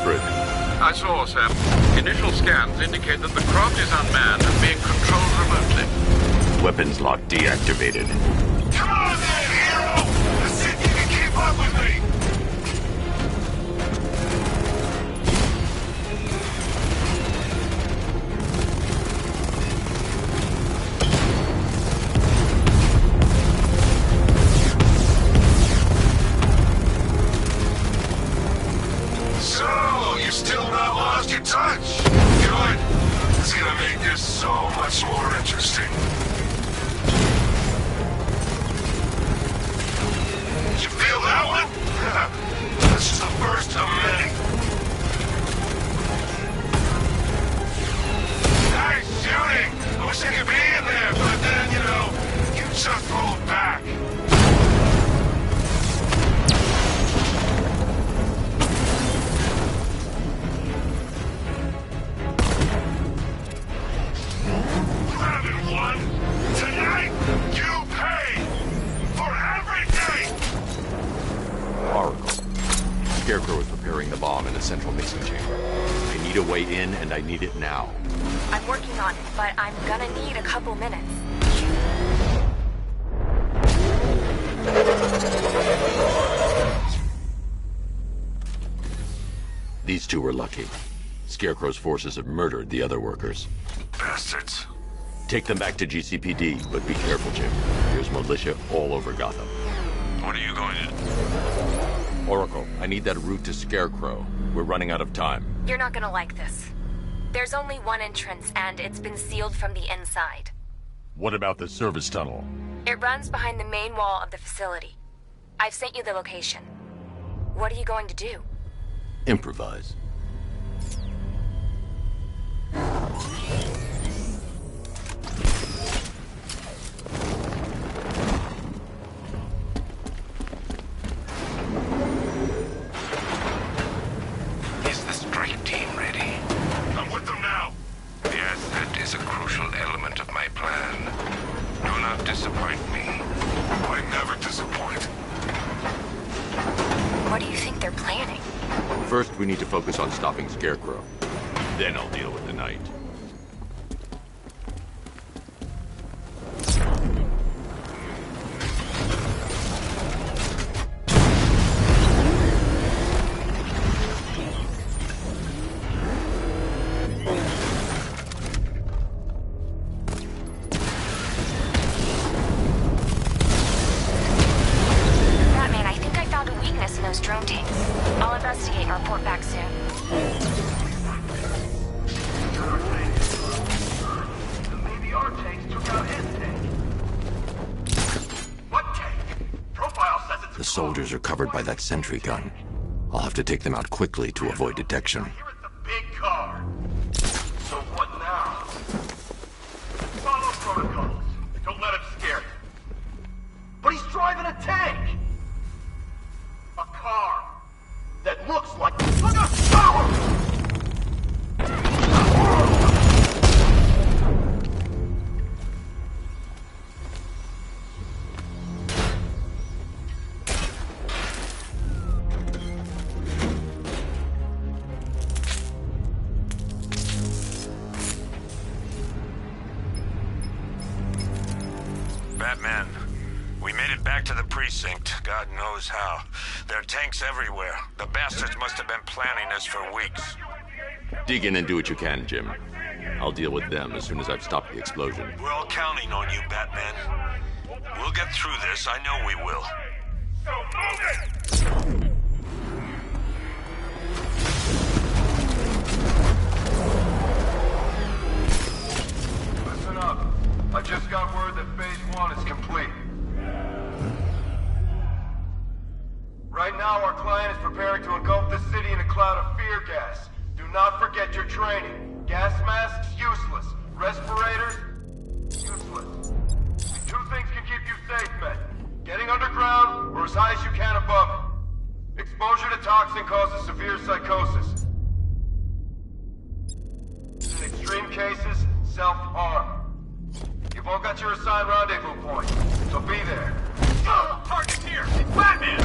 Alfred. I saw, Sam. Initial scans indicate that the craft is unmanned and being controlled remotely. Weapons lock deactivated. Come on then, hero! Let's see if you can keep up with me! So, you still not lost your touch? Good. It's gonna make this so much more interesting. You feel that one? This is the first of many. Nice shooting! I wish I could be in there, but then, you just rolled back. Tonight, you pay for everything! Oracle. Scarecrow is preparing the bomb in the central mixing chamber. I need a way in, and I need it now. I'm working on it, but I'm gonna need a couple minutes. These two were lucky. Scarecrow's forces have murdered the other workers. Bastards. Take them back to GCPD, but be careful, Jim. There's militia all over Gotham. What are you going to... Oracle, I need that route to Scarecrow. We're running out of time. You're not gonna like this. There's only one entrance, and it's been sealed from the inside. What about the service tunnel? It runs behind the main wall of the facility. I've sent you the location. What are you going to do? Improvise. Is the strike team ready? I'm with them now. Yes, that is a crucial element of my plan. Do not disappoint me. I never disappoint. What do you think they're planning? First, we need to focus on stopping Scarecrow. Then I'll deal with the Knight. Batman, I think I found a weakness in those drone tanks. I'll investigate and report back soon. Maybe our tanks took out his tank. What tank? Profile says it's... The soldiers are covered by that sentry gun. I'll have to take them out quickly to avoid detection. Here it's a big car. So what now? Follow protocols. Don't let him scare you. But he's driving a tank! A car that looks like a power! Batman, we made it back to the precinct. God knows how. There are tanks everywhere. The bastards must have been planning this for weeks. Dig in and do what you can, Jim. I'll deal with them as soon as I've stopped the explosion. We're all counting on you, Batman. We'll get through this. I know we will. So move it! Listen up. I just got word that Phase 1 is complete. Right now, our client is preparing to engulf the city in a cloud of fear gas. Do not forget your training. Gas masks, useless. Respirators, useless. Two things can keep you safe, men. Getting underground, or as high as you can above it. Exposure to toxin causes severe psychosis. In extreme cases, self-harm. You've all got your assigned rendezvous point, so be there. Target's here! It's Batman!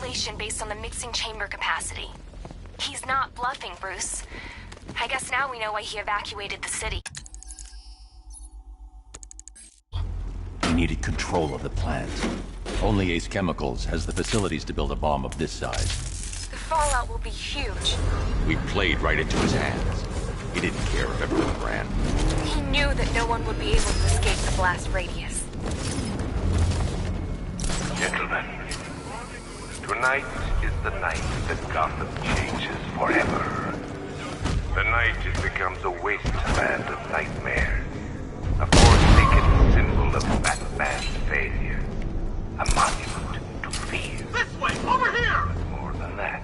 calculation based on the mixing chamber capacity. He's not bluffing, Bruce. I guess now we know why he evacuated the city. We needed control of the plant. Only Ace Chemicals has the facilities to build a bomb of this size. The fallout will be huge. We played right into his hands. He didn't care if everyone ran. He knew that no one would be able to escape the blast radius. Gentlemen, tonight is the night that Gotham changes forever. The night it becomes a wasteland of nightmares, a forsaken symbol of Batman's failure, a monument to fear. This way! Over here! But more than that,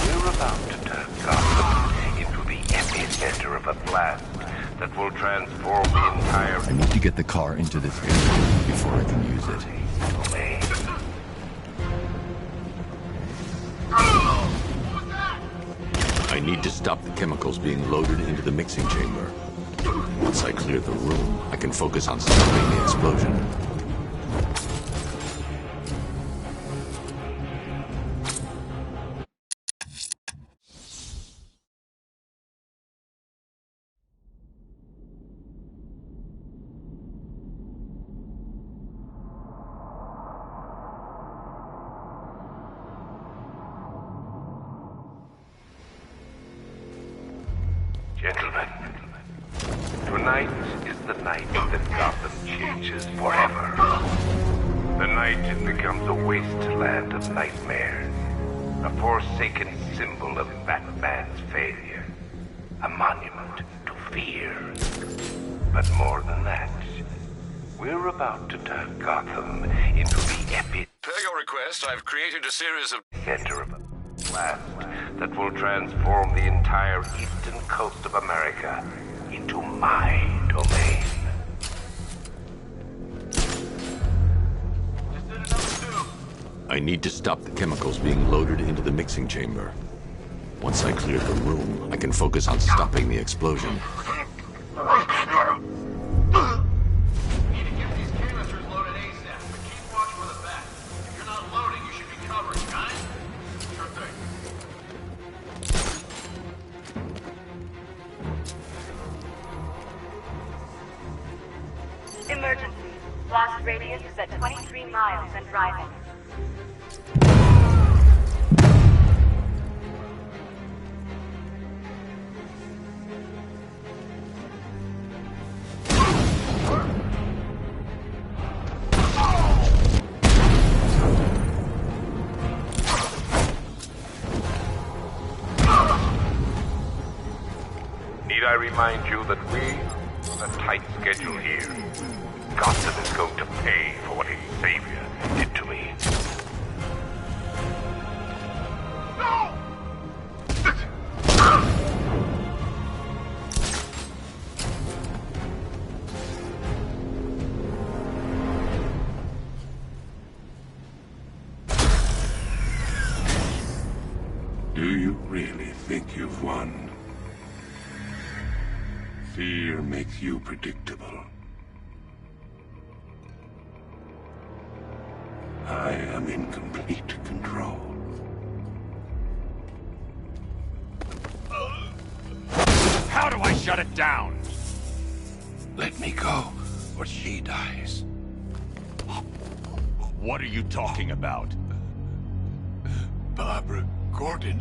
we're about to turn Gotham into the epicenter of a blast that will transform the entire... I need to get the car into this area before I can use it. domain. I need to stop the chemicals being loaded into the mixing chamber. Once I clear the room, I can focus on stopping the explosion. Gentlemen, tonight is the night that Gotham changes forever. The night it becomes a wasteland of nightmares, a forsaken symbol of Batman's failure, a monument to fear. But more than that, we're about to turn Gotham into the epic... Per your request, I've created a series of... center of a blast that will transform the entire eastern coast of America into my domain. I need to stop the chemicals being loaded into the mixing chamber. Once I clear the room, I can focus on stopping the explosion. Need to get these canisters loaded ASAP, but keep watch for the back. If you're not loading, you should be covering, guys. Sure thing. Emergency. Blast radius is at 23 miles and rising. Need I remind you that we have a tight schedule here? Gotham is going to pay for what his savior did to me. Do you really think you've won? Fear makes you predictable. I am in complete control. How do I shut it down? Let me go, or she dies. What are you talking about? Barbara Gordon.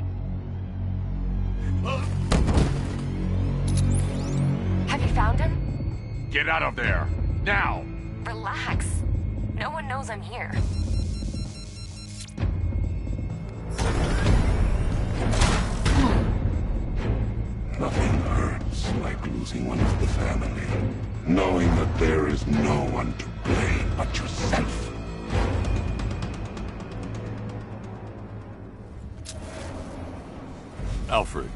Have you found him? Get out of there! Now! Relax. No one knows I'm here. Nothing hurts like losing one of the family. Knowing that there is no one to blame but yourself. Alfred,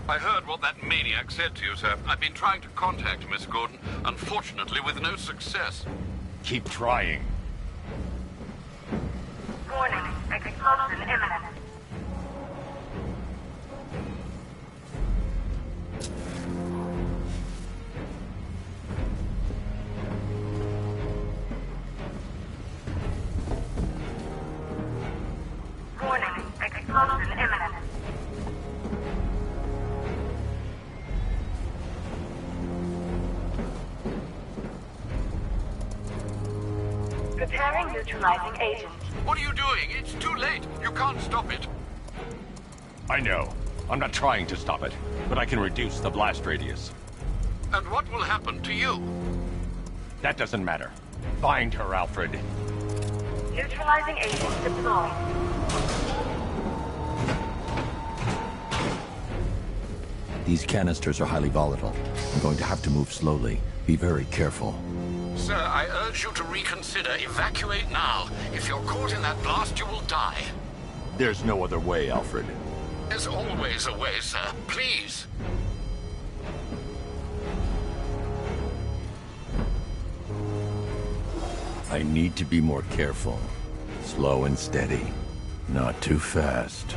I heard what that maniac said to you, sir. I've been trying to contact Miss Gordon, unfortunately with no success. Keep trying. Warning. Explosion imminent. Preparing neutralizing agent. What are you doing? It's too late. You can't stop it. I know. I'm not trying to stop it, but I can reduce the blast radius. And what will happen to you? That doesn't matter. Find her, Alfred. Neutralizing agent deployed. These canisters are highly volatile. I'm going to have to move slowly. Be very careful. Sir, I urge you to reconsider. Evacuate now. If you're caught in that blast, you will die. There's no other way, Alfred. There's always a way, sir. Please. I need to be more careful. Slow and steady. Not too fast.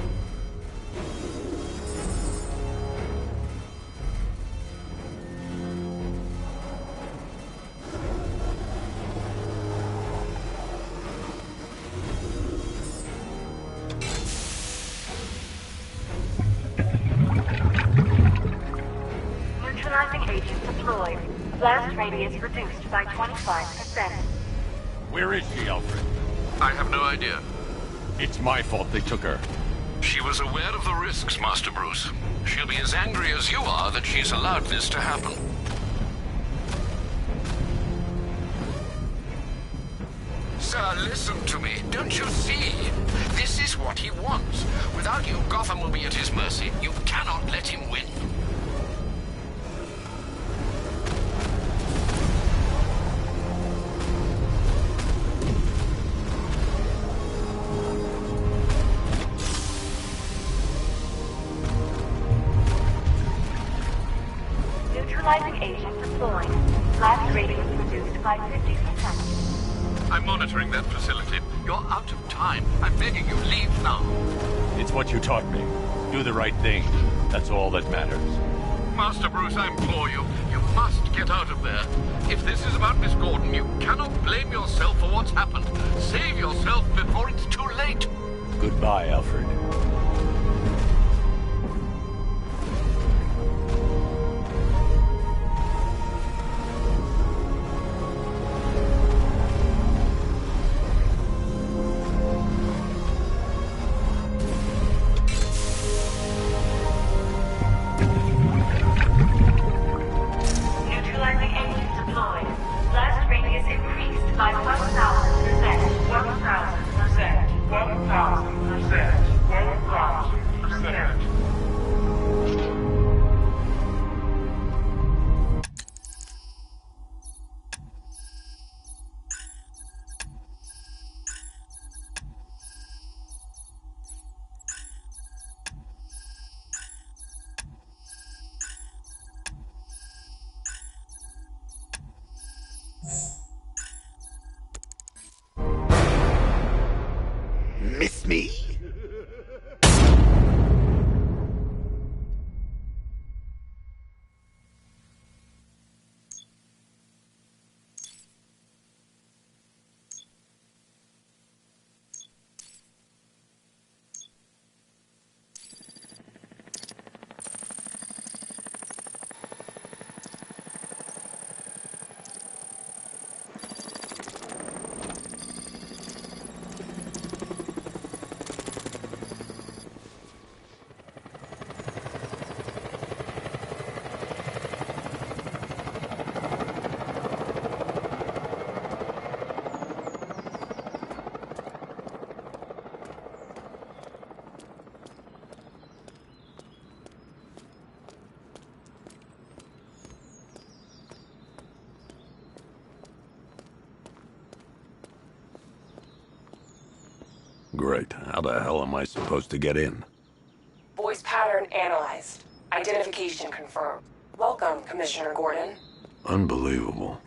Neutralizing agent deployed. Blast radius reduced by 25%. Where is she, Alfred? I have no idea. It's my fault they took her. She was aware of the risks, Master Bruce. She'll be as angry as you are that she's allowed this to happen. Sir, listen to me. Don't you see? This is what he wants. Without you, Gotham will be at his mercy. You cannot let him win. Neutralizing agent deployed. Blast radius reduced by 50%. I'm monitoring that facility. You're out of time. I'm begging you, leave now. It's what you taught me. Do the right thing. That's all that matters. Master Bruce, I implore you. You must get out of there. If this is about Miss Gordon, you cannot blame yourself for what's happened. Save yourself before it's too late. Goodbye, Alfred. Neutralizing agent deployed. Blast radius increased by 1,000%. 1,000%. 1,000%. 1,000%. Miss me? Great. How the hell am I supposed to get in? Voice pattern analyzed. Identification confirmed. Welcome, Commissioner Gordon. Unbelievable.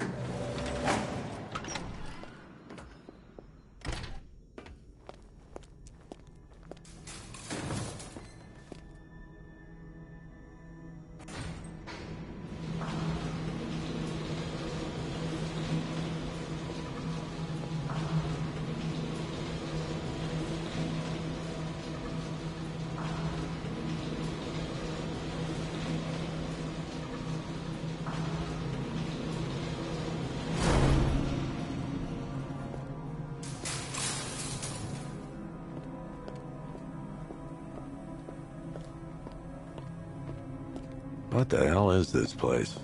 What the hell is this place?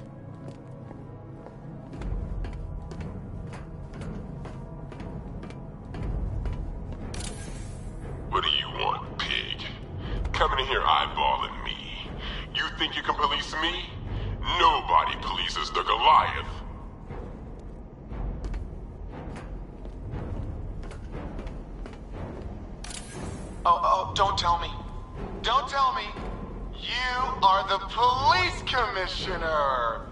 What do you want, pig? Coming in here eyeballing me. You think you can police me? Nobody polices the Goliath. Oh, don't tell me. Don't tell me. You are the police commissioner.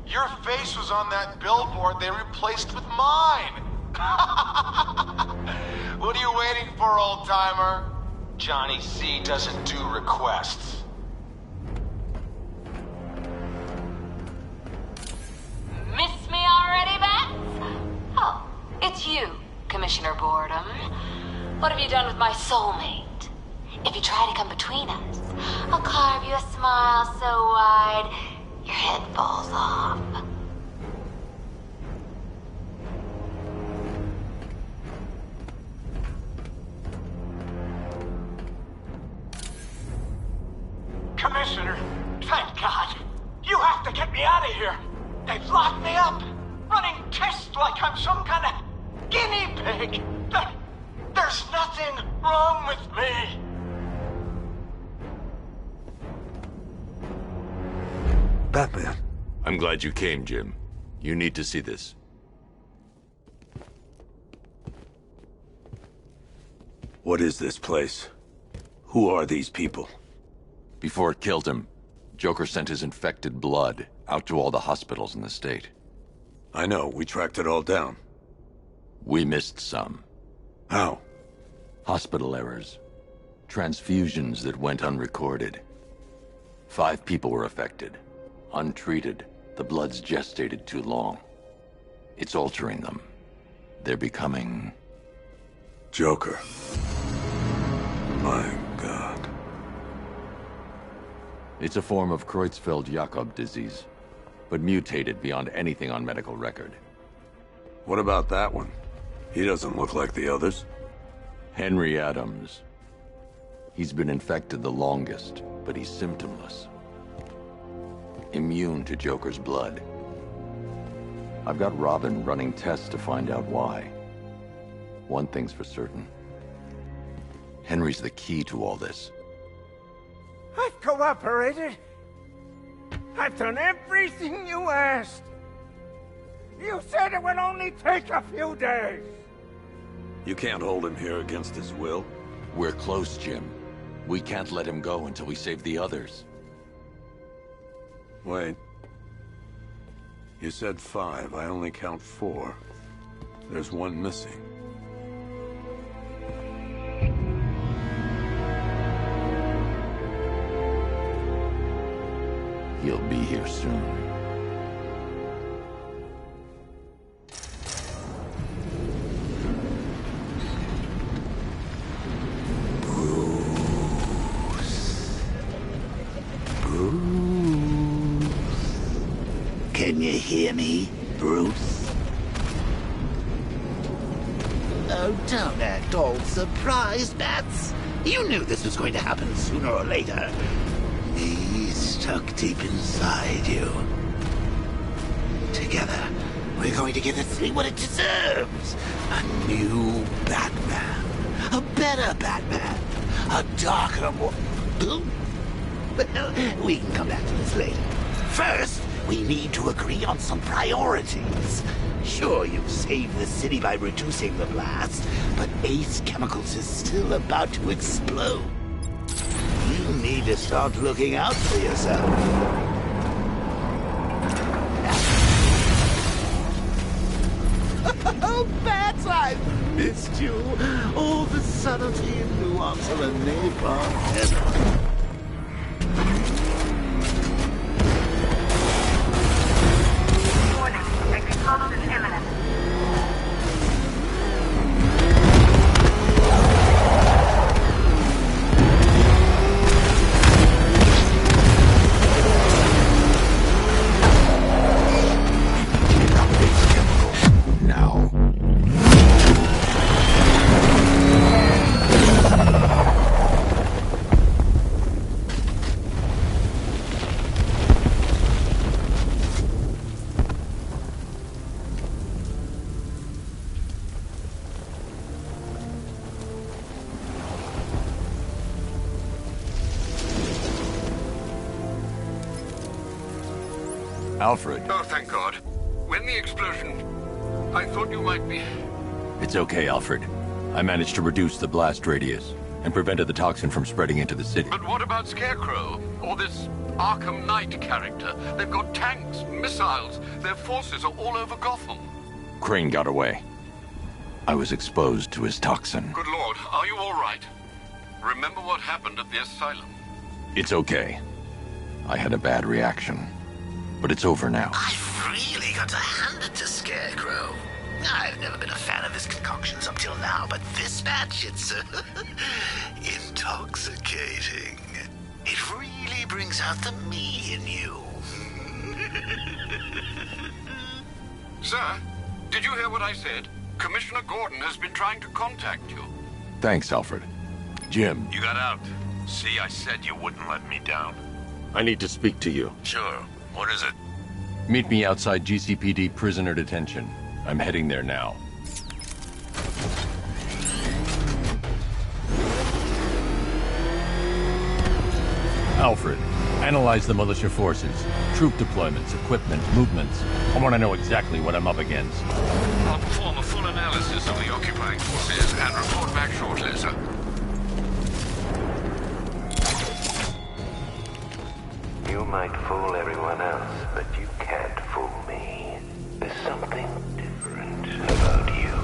Your face was on that billboard they replaced with mine. What are you waiting for, old-timer? Johnny C doesn't do requests. Miss me already, Bats? Oh, it's you, Commissioner Boredom. What have you done with my soulmate? If you try to come between us, I'll carve you a smile so wide, your head falls off. Commissioner, thank God. You have to get me out of here. They've locked me up, running tests like I'm some kind of guinea pig. There's nothing wrong with me. Batman. I'm glad you came, Jim. You need to see this. What is this place? Who are these people? Before it killed him, Joker sent his infected blood out to all the hospitals in the state. I know, we tracked it all down. We missed some. How? Hospital errors. Transfusions that went unrecorded. 5 people were affected. Untreated, the blood's gestated too long. It's altering them. They're becoming... Joker. My God. It's a form of Creutzfeldt-Jakob disease, but mutated beyond anything on medical record. What about that one? He doesn't look like the others. Henry Adams. He's been infected the longest, but he's symptomless. Immune to Joker's blood. I've got Robin running tests to find out why. One thing's for certain. Henry's the key to all this. I've cooperated. I've done everything you asked. You said it would only take a few days. You can't hold him here against his will. We're close, Jim. We can't let him go until we save the others. Wait. You said 5. I only count 4. There's one missing. He'll be here soon. Can you hear me, Bruce? Oh, don't act all surprised, Bats. You knew this was going to happen sooner or later. He's stuck deep inside you. Together, we're going to give the city what it deserves. A new Batman. A better Batman. A darker, more... Well, we can come back to this later. First, we need to agree on some priorities. Sure, you've saved the city by reducing the blast, but Ace Chemicals is still about to explode. You need to start looking out for yourself. Oh, Bats, I've missed you. All the subtlety and nuance of a napalm head. Explosion imminent. Now. Alfred. Oh, thank God. When the explosion... I thought you might be... It's okay, Alfred. I managed to reduce the blast radius and prevented the toxin from spreading into the city. But what about Scarecrow? Or this Arkham Knight character? They've got tanks, missiles. Their forces are all over Gotham. Crane got away. I was exposed to his toxin. Good Lord, are you all right? Remember what happened at the asylum? It's okay. I had a bad reaction. But it's over now. I've really got to hand it to Scarecrow. I've never been a fan of his concoctions up till now, but this batch, it's intoxicating. It really brings out the me in you. Sir, did you hear what I said? Commissioner Gordon has been trying to contact you. Thanks, Alfred. Jim. You got out. See, I said you wouldn't let me down. I need to speak to you. Sure. What is it? Meet me outside GCPD prisoner detention. I'm heading there now. Alfred, analyze the militia forces, troop deployments, equipment, movements. I want to know exactly what I'm up against. I'll perform a full analysis of the occupying forces and report back shortly, sir. You might fool everyone else, but you can't fool me. There's something different about you.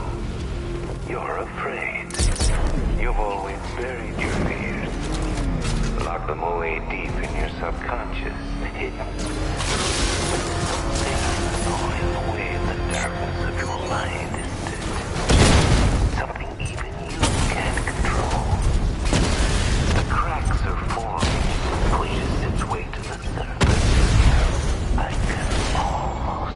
You're afraid. You've always buried your fears. Locked them away deep in your subconscious, hidden. Gnawing away in the darkness of your mind, isn't it? Something even you can't control. The cracks are forming, pushes its way to the surface. I can almost...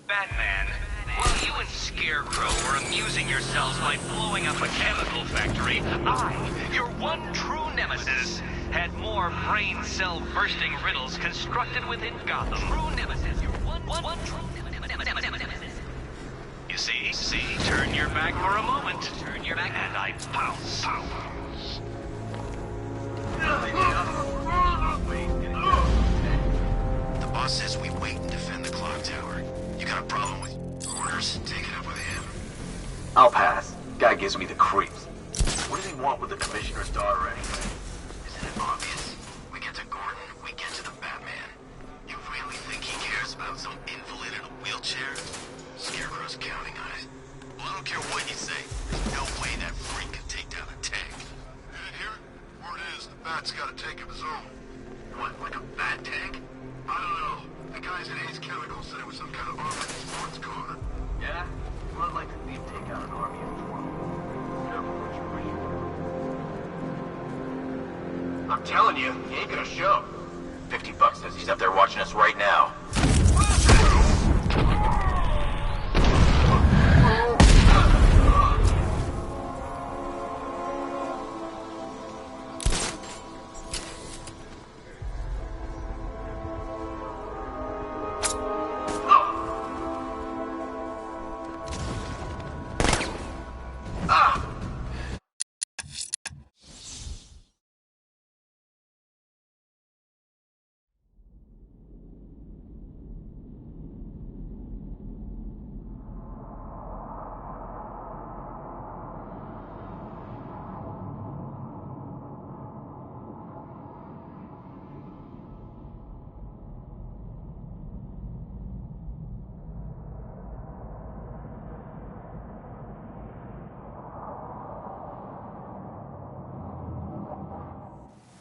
Batman, while you and Scarecrow were amusing yourselves by blowing up a chemical factory, I, your one true nemesis, had more brain cell bursting riddles constructed within Gotham. True nemesis, your one true nemesis. You see, turn your back for a moment. Turn your back, and I pounce. The boss says we wait and defend the clock tower. You got a problem with orders? Take it up with him. I'll pass. Guy gives me the creeps. What does he want with the commissioner's daughter anyway? Isn't it obvious? We get to Gordon, we get to the Batman. You really think he cares about some invalid in a wheelchair? Scarecrow's counting on it. Well, I don't care what you say. There's no way that freak can take down a tank. You didn't hear it? Word is, the Bat's got a tank of his own. What, like a Bat tank? I don't know. The guys at Ace Chemical said it was some kind of armored sports car. Yeah? Well, I'd like to see him take out an army of 12. Careful what you wish for. I'm telling you, he ain't gonna show. $50 says he's up there watching us right now.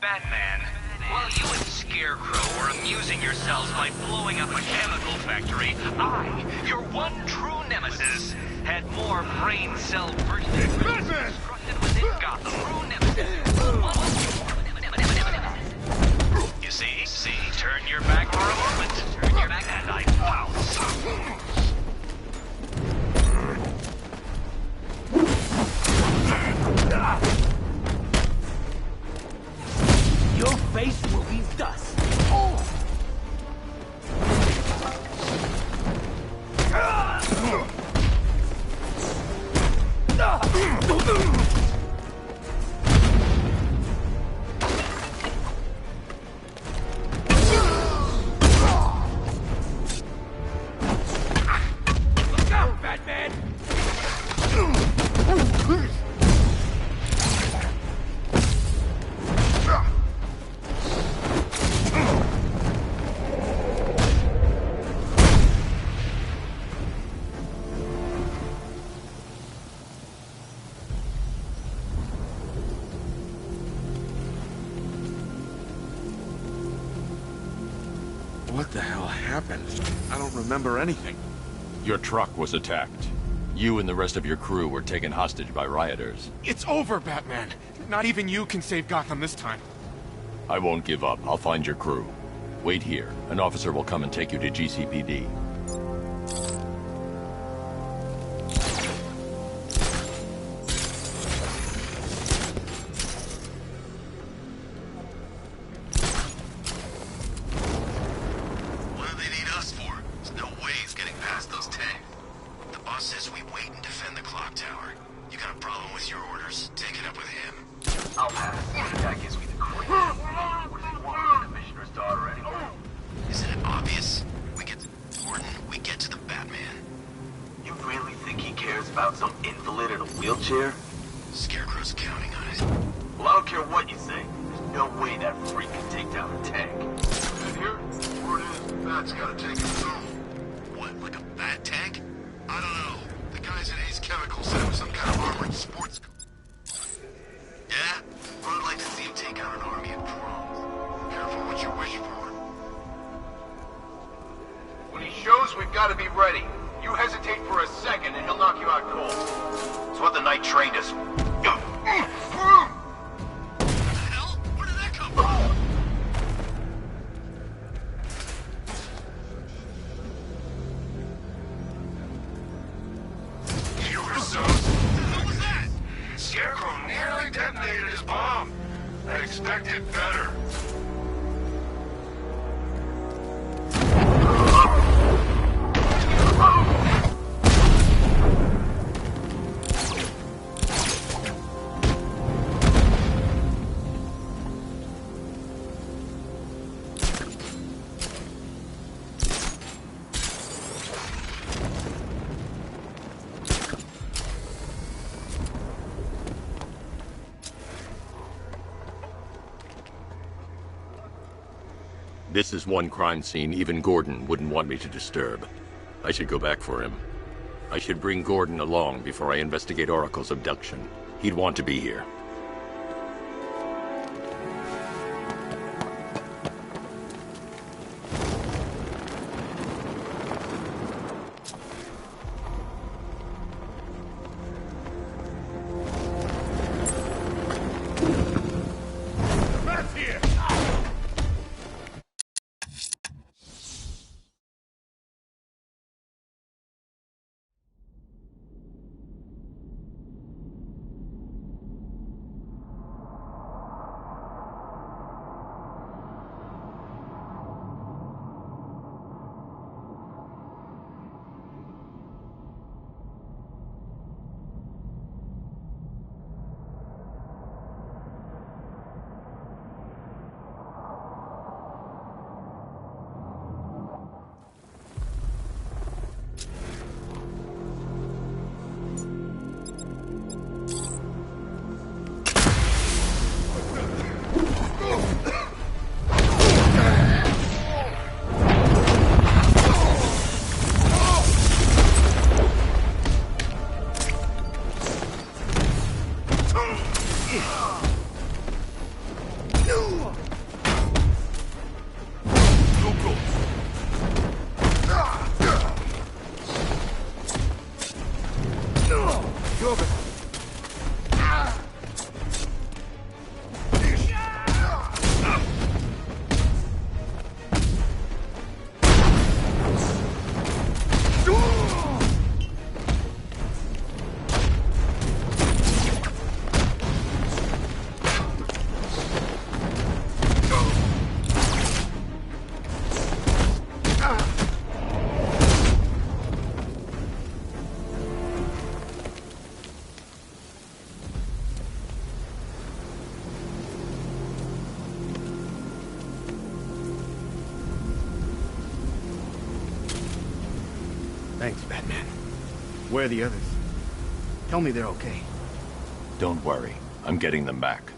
Batman, while you and Scarecrow were amusing yourselves by blowing up a chemical factory, I, your one true nemesis, had more brain cell bursting constructed within Gotham. True nemesis. What the hell happened? I don't remember anything. Your truck was attacked. You and the rest of your crew were taken hostage by rioters. It's over, Batman. Not even you can save Gotham this time. I won't give up. I'll find your crew. Wait here. An officer will come and take you to GCPD. What do they need us for? There's no way he's getting past those tanks. The boss says we wait and defend the clock tower. You got a problem with your orders? Take it up with him. I'll pass. The guy gives me the creeps. What does he want with the commissioner's daughter anyway? Isn't it obvious? We get to Gordon, we get to the Batman. You really think he cares about some invalid in a wheelchair? Scarecrow's counting on it. Well, I don't care what you say. There's no way that freak can take down a tank. In here? Word is, Bat's got a tank of his own. What, like a Bat tank? I don't know. The guys at Ace Chemical said it was some kind of armored sports car. Yeah? Well, I'd like to see him take out an army of drones. Careful what you wish for. When he shows, we've got to be ready. You hesitate for a second and he'll knock you out cold. It's what the Night trained us. Scarecrow nearly detonated his bomb. I expected better. This is one crime scene even Gordon wouldn't want me to disturb. I should go back for him. I should bring Gordon along before I investigate Oracle's abduction. He'd want to be here. Thanks, Batman. Where are the others? Tell me they're okay. Don't worry. I'm getting them back.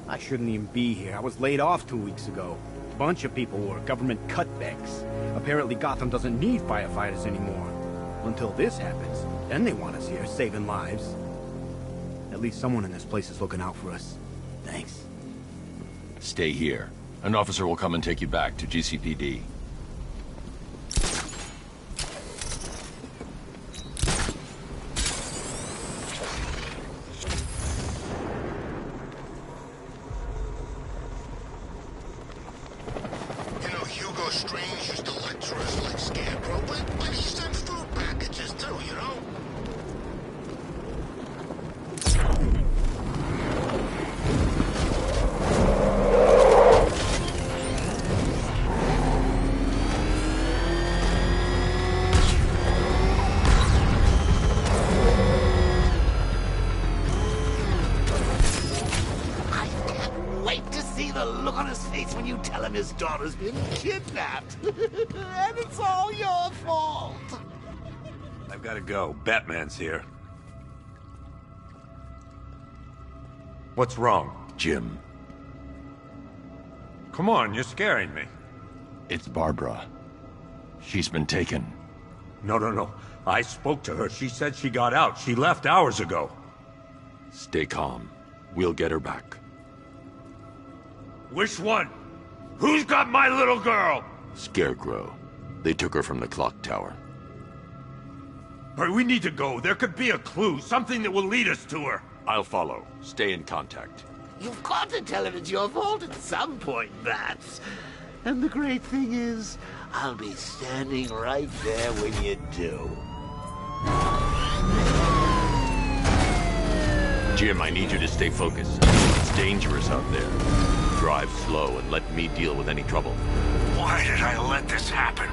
I shouldn't even be here. I was laid off 2 weeks ago. A bunch of people were government cutbacks. Apparently Gotham doesn't need firefighters anymore. Until this happens, then they want us here, saving lives. At least someone in this place is looking out for us. Thanks. Stay here. An officer will come and take you back to GCPD. You know, Hugo Strange used to lecture us like Scarecrow, but he sent food packages too, you know? When you tell him his daughter's been kidnapped. And it's all your fault. I've got to go. Batman's here. What's wrong? Jim. Come on, you're scaring me. It's Barbara. She's been taken. No. I spoke to her. She said she got out. She left hours ago. Stay calm. We'll get her back. Which one? Who's got my little girl? Scarecrow. They took her from the clock tower. All right, we need to go. There could be a clue, something that will lead us to her. I'll follow. Stay in contact. You've got to tell him it's your fault at some point, Bats. And the great thing is, I'll be standing right there when you do. Jim, I need you to stay focused. It's dangerous out there. Drive slow and let me deal with any trouble. Why did I let this happen?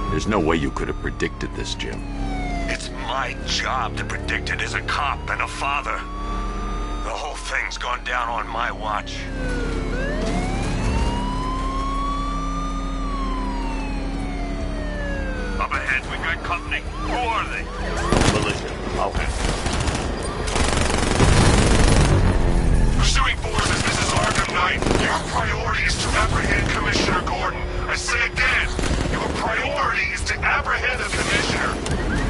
There's no way you could have predicted this, Jim. It's my job to predict it as a cop and a father. The whole thing's gone down on my watch. Up ahead, we've got company. Who are they? Militia. I'll handle Pursuing forces, this is Arkham Knight. Your priority is to apprehend Commissioner Gordon. I say again, your priority is to apprehend the Commissioner.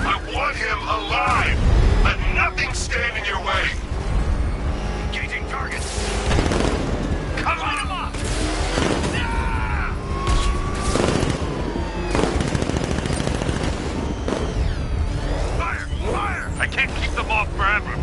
I want him alive. Let nothing stand in your way. Engaging targets. Come on him up! Fire! I can't keep them off forever.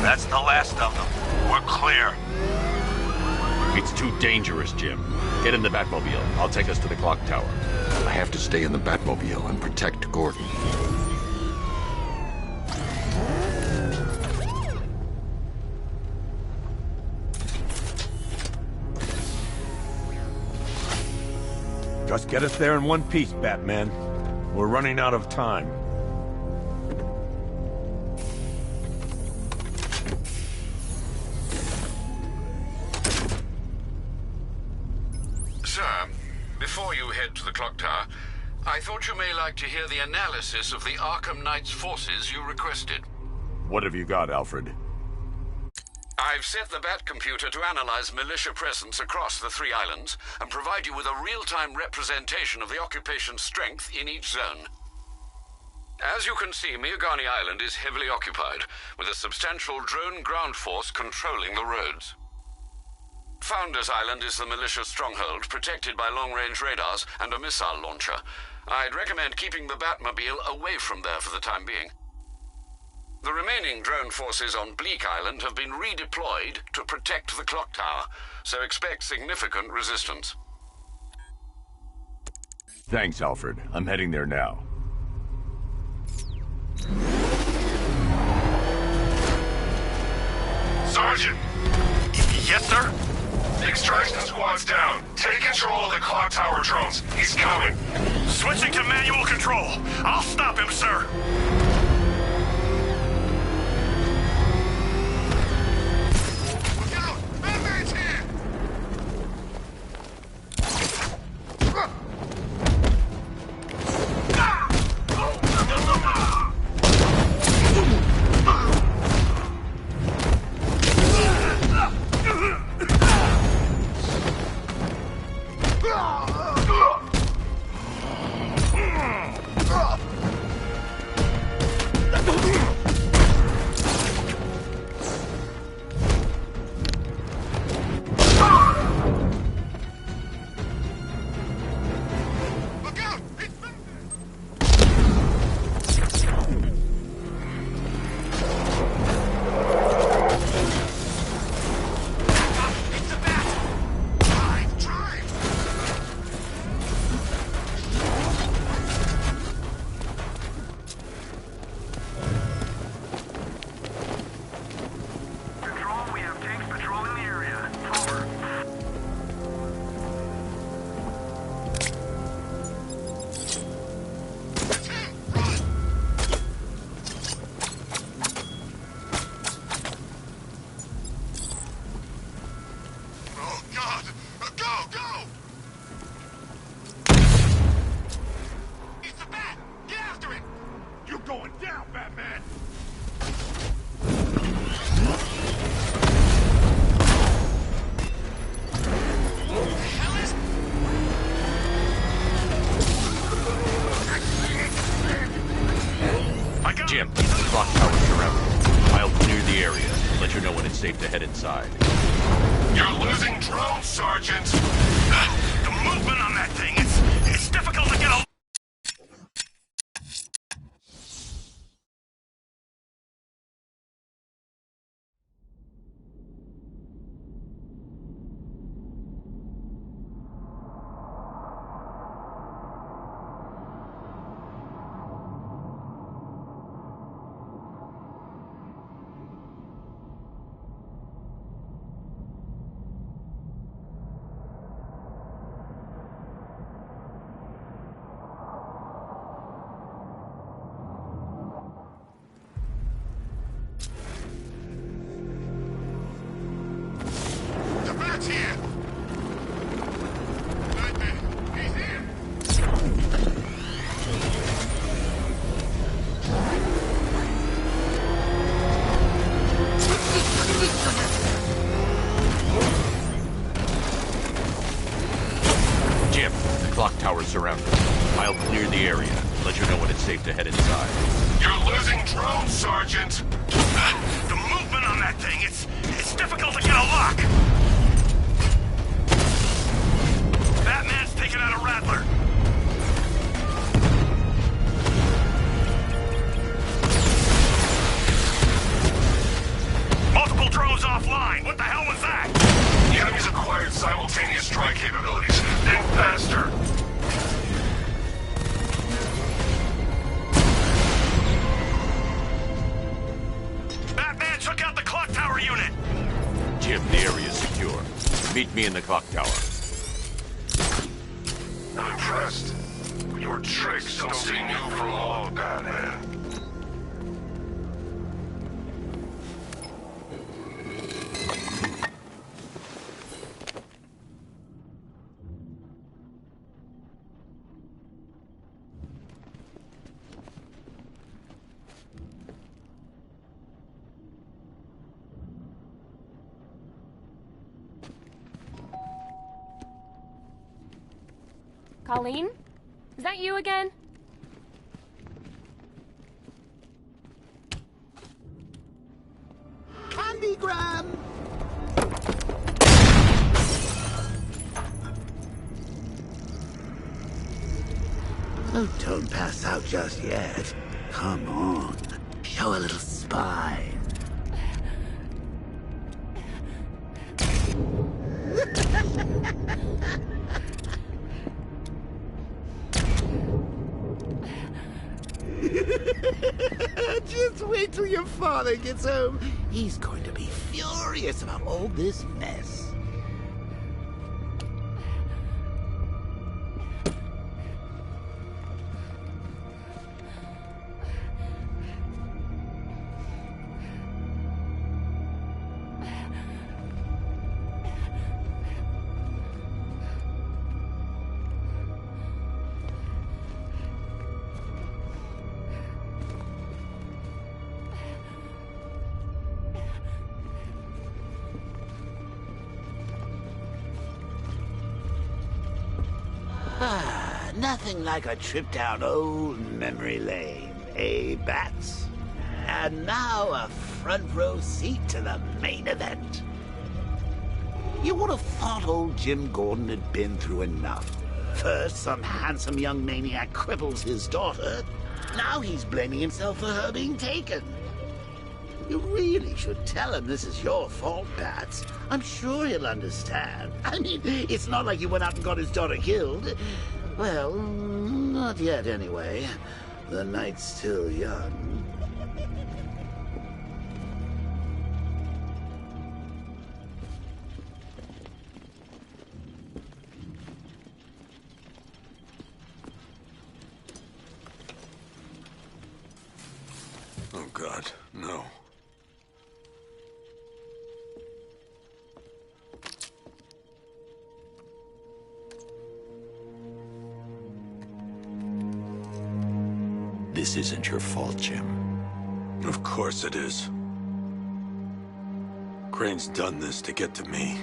That's the last of them. We're clear. It's too dangerous, Jim. Get in the Batmobile. I'll take us to the clock tower. I have to stay in the Batmobile and protect Gordon. Just get us there in one piece, Batman. We're running out of time. Before you head to the clock tower, I thought you may like to hear the analysis of the Arkham Knight's forces you requested. What have you got, Alfred? I've set the Bat computer to analyze militia presence across the 3 islands and provide you with a real-time representation of the occupation's strength in each zone. As you can see, Miagani Island is heavily occupied, with a substantial drone ground force controlling the roads. Founders Island is the militia stronghold, protected by long-range radars and a missile launcher. I'd recommend keeping the Batmobile away from there for the time being. The remaining drone forces on Bleak Island have been redeployed to protect the clock tower, so expect significant resistance. Thanks, Alfred. I'm heading there now. Sergeant! Yes, sir? The extraction squad's down. Take control of the clock tower drones. He's coming. Switching to manual control. I'll stop him, sir. You're losing drone, Sergeant! The movement on that thing, it's difficult to get a... Surrounded. I'll clear the area. Let you know when it's safe to head inside. You're losing drones, Sergeant! The movement on that thing, it's difficult to get a lock! Batman's taken out a Rattler. Multiple drones offline! What the hell was that? The enemy's acquired simultaneous strike capabilities. Think faster! Took out the clock tower unit! Jim, the area's secure. Meet me in the clock tower. I'm impressed. Your tricks don't seem new for long, Batman. Colleen? Is that you again? Candygram! Oh, don't pass out just yet. Come on. Show a little spine. Just wait till your father gets home. He's going to be furious about all this mess. Nothing like a trip down old memory lane, eh, Bats? And now a front row seat to the main event. You would have thought old Jim Gordon had been through enough. First, some handsome young maniac cripples his daughter. Now he's blaming himself for her being taken. You really should tell him this is your fault, Bats. I'm sure he'll understand. I mean, it's not like you went out and got his daughter killed. Well, not yet anyway. The night's still young. Oh, God, no. This isn't your fault, Jim. Of course it is. Crane's done this to get to me.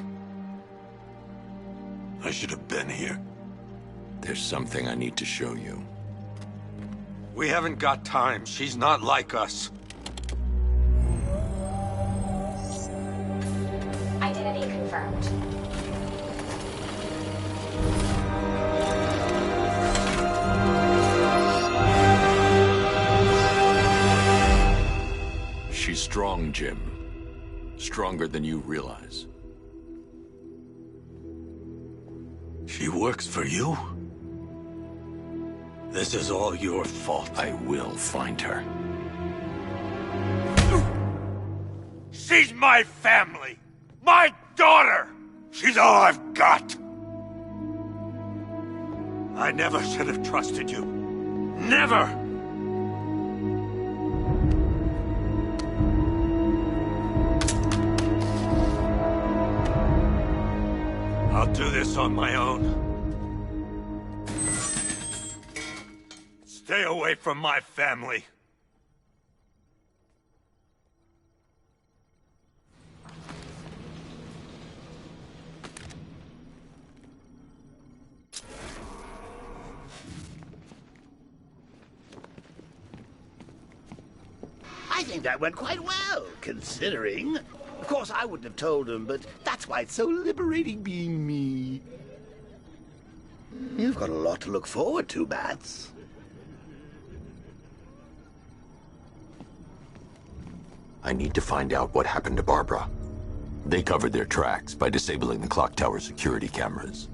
I should have been here. There's something I need to show you. We haven't got time. She's not like us. Identity confirmed. confirmed. She's strong, Jim. Stronger than you realize. She works for you? This is all your fault. I will find her. She's my family! My daughter! She's all I've got! I never should have trusted you. Never! I'll do this on my own. Stay away from my family. I think that went quite well, considering. Of course, I wouldn't have told him, but that's why it's so liberating being me. You've got a lot to look forward to, Bats. I need to find out what happened to Barbara. They covered their tracks by disabling the clock tower security cameras.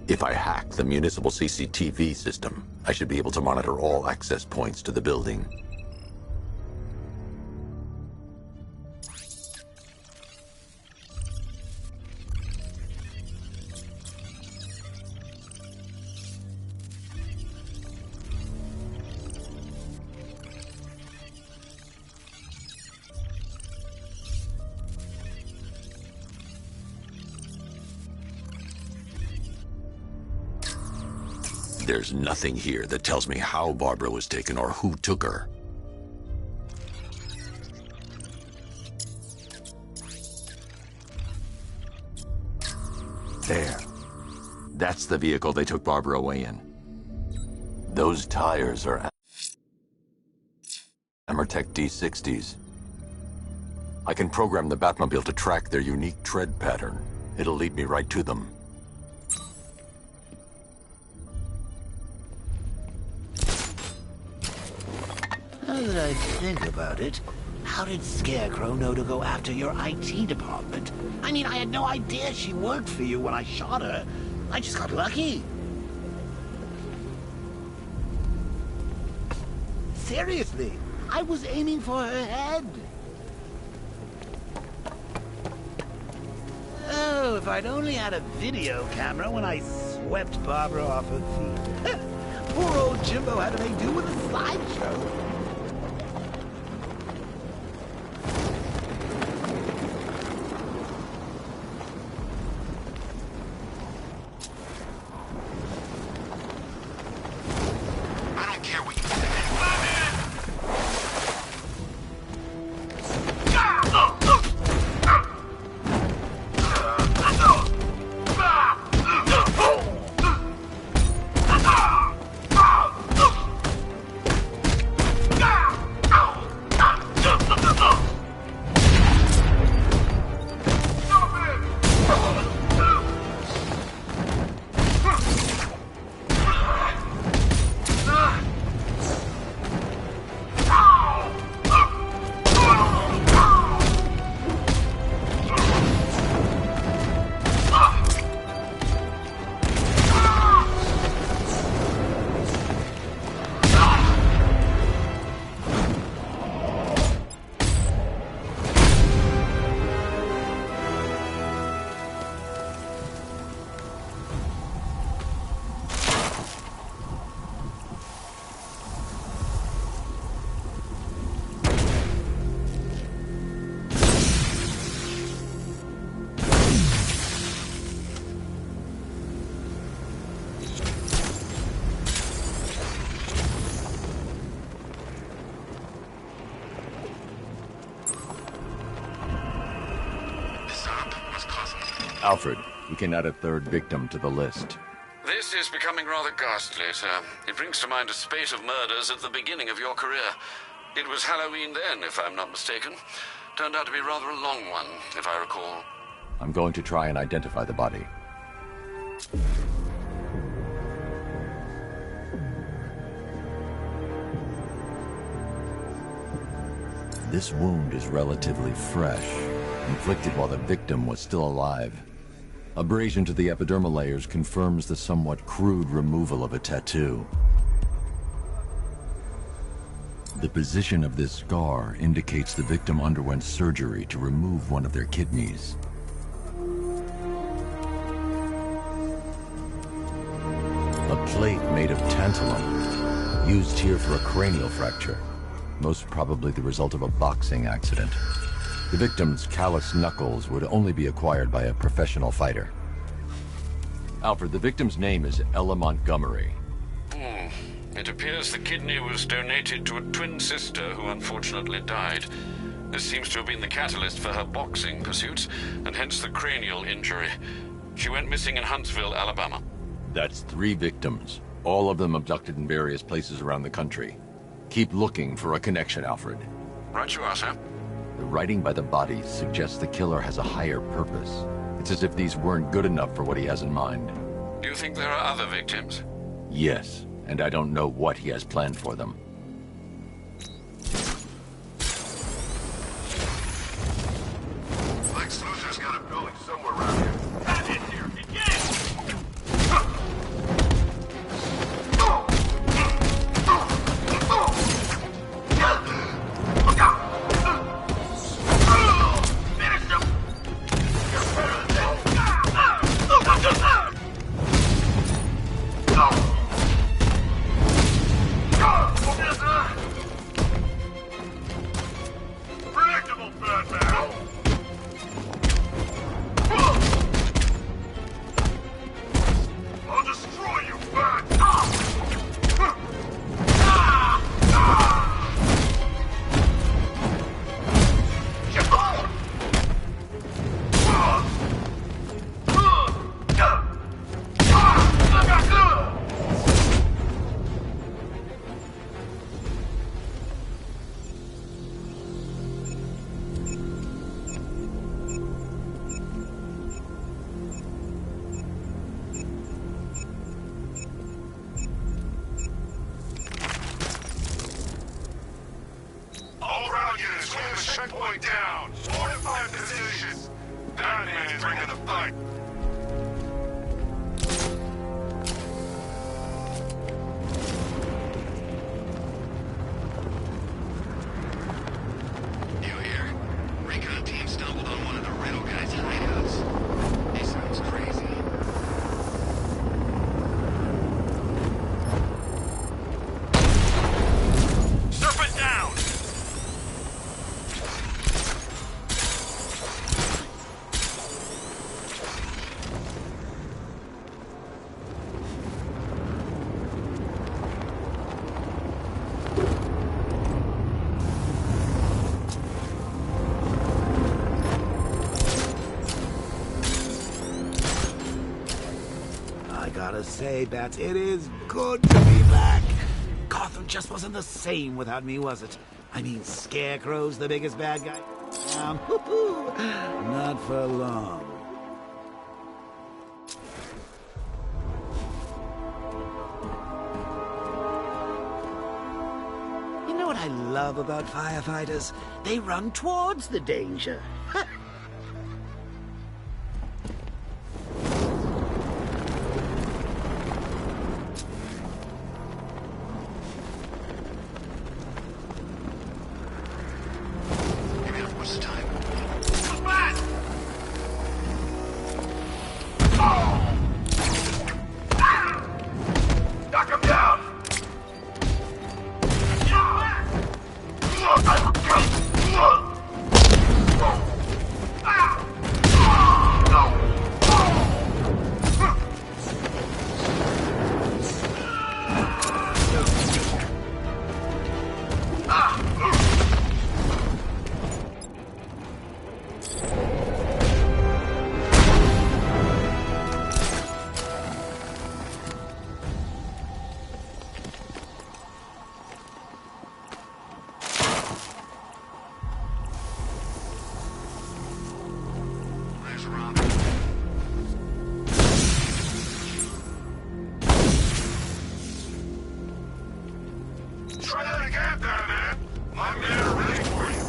If I hack the municipal CCTV system, I should be able to monitor all access points to the building. There's nothing here that tells me how Barbara was taken or who took her. There. That's the vehicle they took Barbara away in. Those tires are Amertech D60s. I can program the Batmobile to track their unique tread pattern. It'll lead me right to them. Now that I think about it, how did Scarecrow know to go after your IT department? I mean, I had no idea she worked for you when I shot her. I just got lucky. Seriously, I was aiming for her head. Oh, if I'd only had a video camera when I swept Barbara off her feet. Poor old Jimbo had to make do with a slideshow. Alfred, we can add a third victim to the list. This is becoming rather ghastly, sir. It brings to mind a spate of murders at the beginning of your career. It was Halloween then, if I'm not mistaken. Turned out to be rather a long one, if I recall. I'm going to try and identify the body. This wound is relatively fresh, inflicted while the victim was still alive. Abrasion to the epidermal layers confirms the somewhat crude removal of a tattoo. The position of this scar indicates the victim underwent surgery to remove one of their kidneys. A plate made of tantalum, used here for a cranial fracture, most probably the result of a boxing accident. The victim's calloused knuckles would only be acquired by a professional fighter. Alfred, the victim's name is Ella Montgomery. It appears the kidney was donated to a twin sister who unfortunately died. This seems to have been the catalyst for her boxing pursuits, and hence the cranial injury. She went missing in Huntsville, Alabama. That's 3 victims, all of them abducted in various places around the country. Keep looking for a connection, Alfred. Right you are, sir. The writing by the bodies suggests the killer has a higher purpose. It's as if these weren't good enough for what he has in mind. Do you think there are other victims? Yes, and I don't know what he has planned for them. Lex Luthor's got a building somewhere around here. Get in here! Predictable, Batman! I'll destroy you, Bat! All around units, we have a checkpoint down. Fortify positions. Batman is bringing the fight. You here? Recon team stumbled on one of the Riddle guys' hideouts. He sounds crazy. Serpent down! I gotta say, Bats, it is good to be back. Gotham just wasn't the same without me, was it? I mean, Scarecrow's the biggest bad guy. Not for long. You know what I love about firefighters? They run towards the danger. What's the time? Knock him down! camp down, man. My men are ready for you.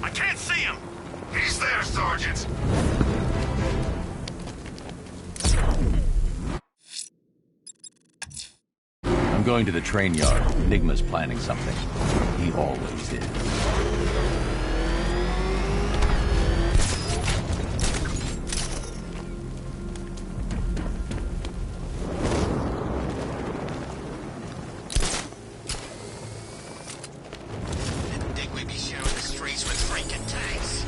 I can't see him! He's there, Sergeant. I'm going to the train yard. Enigma's planning something. He always is. Didn't think we'd be sharing the streets with freaking tanks.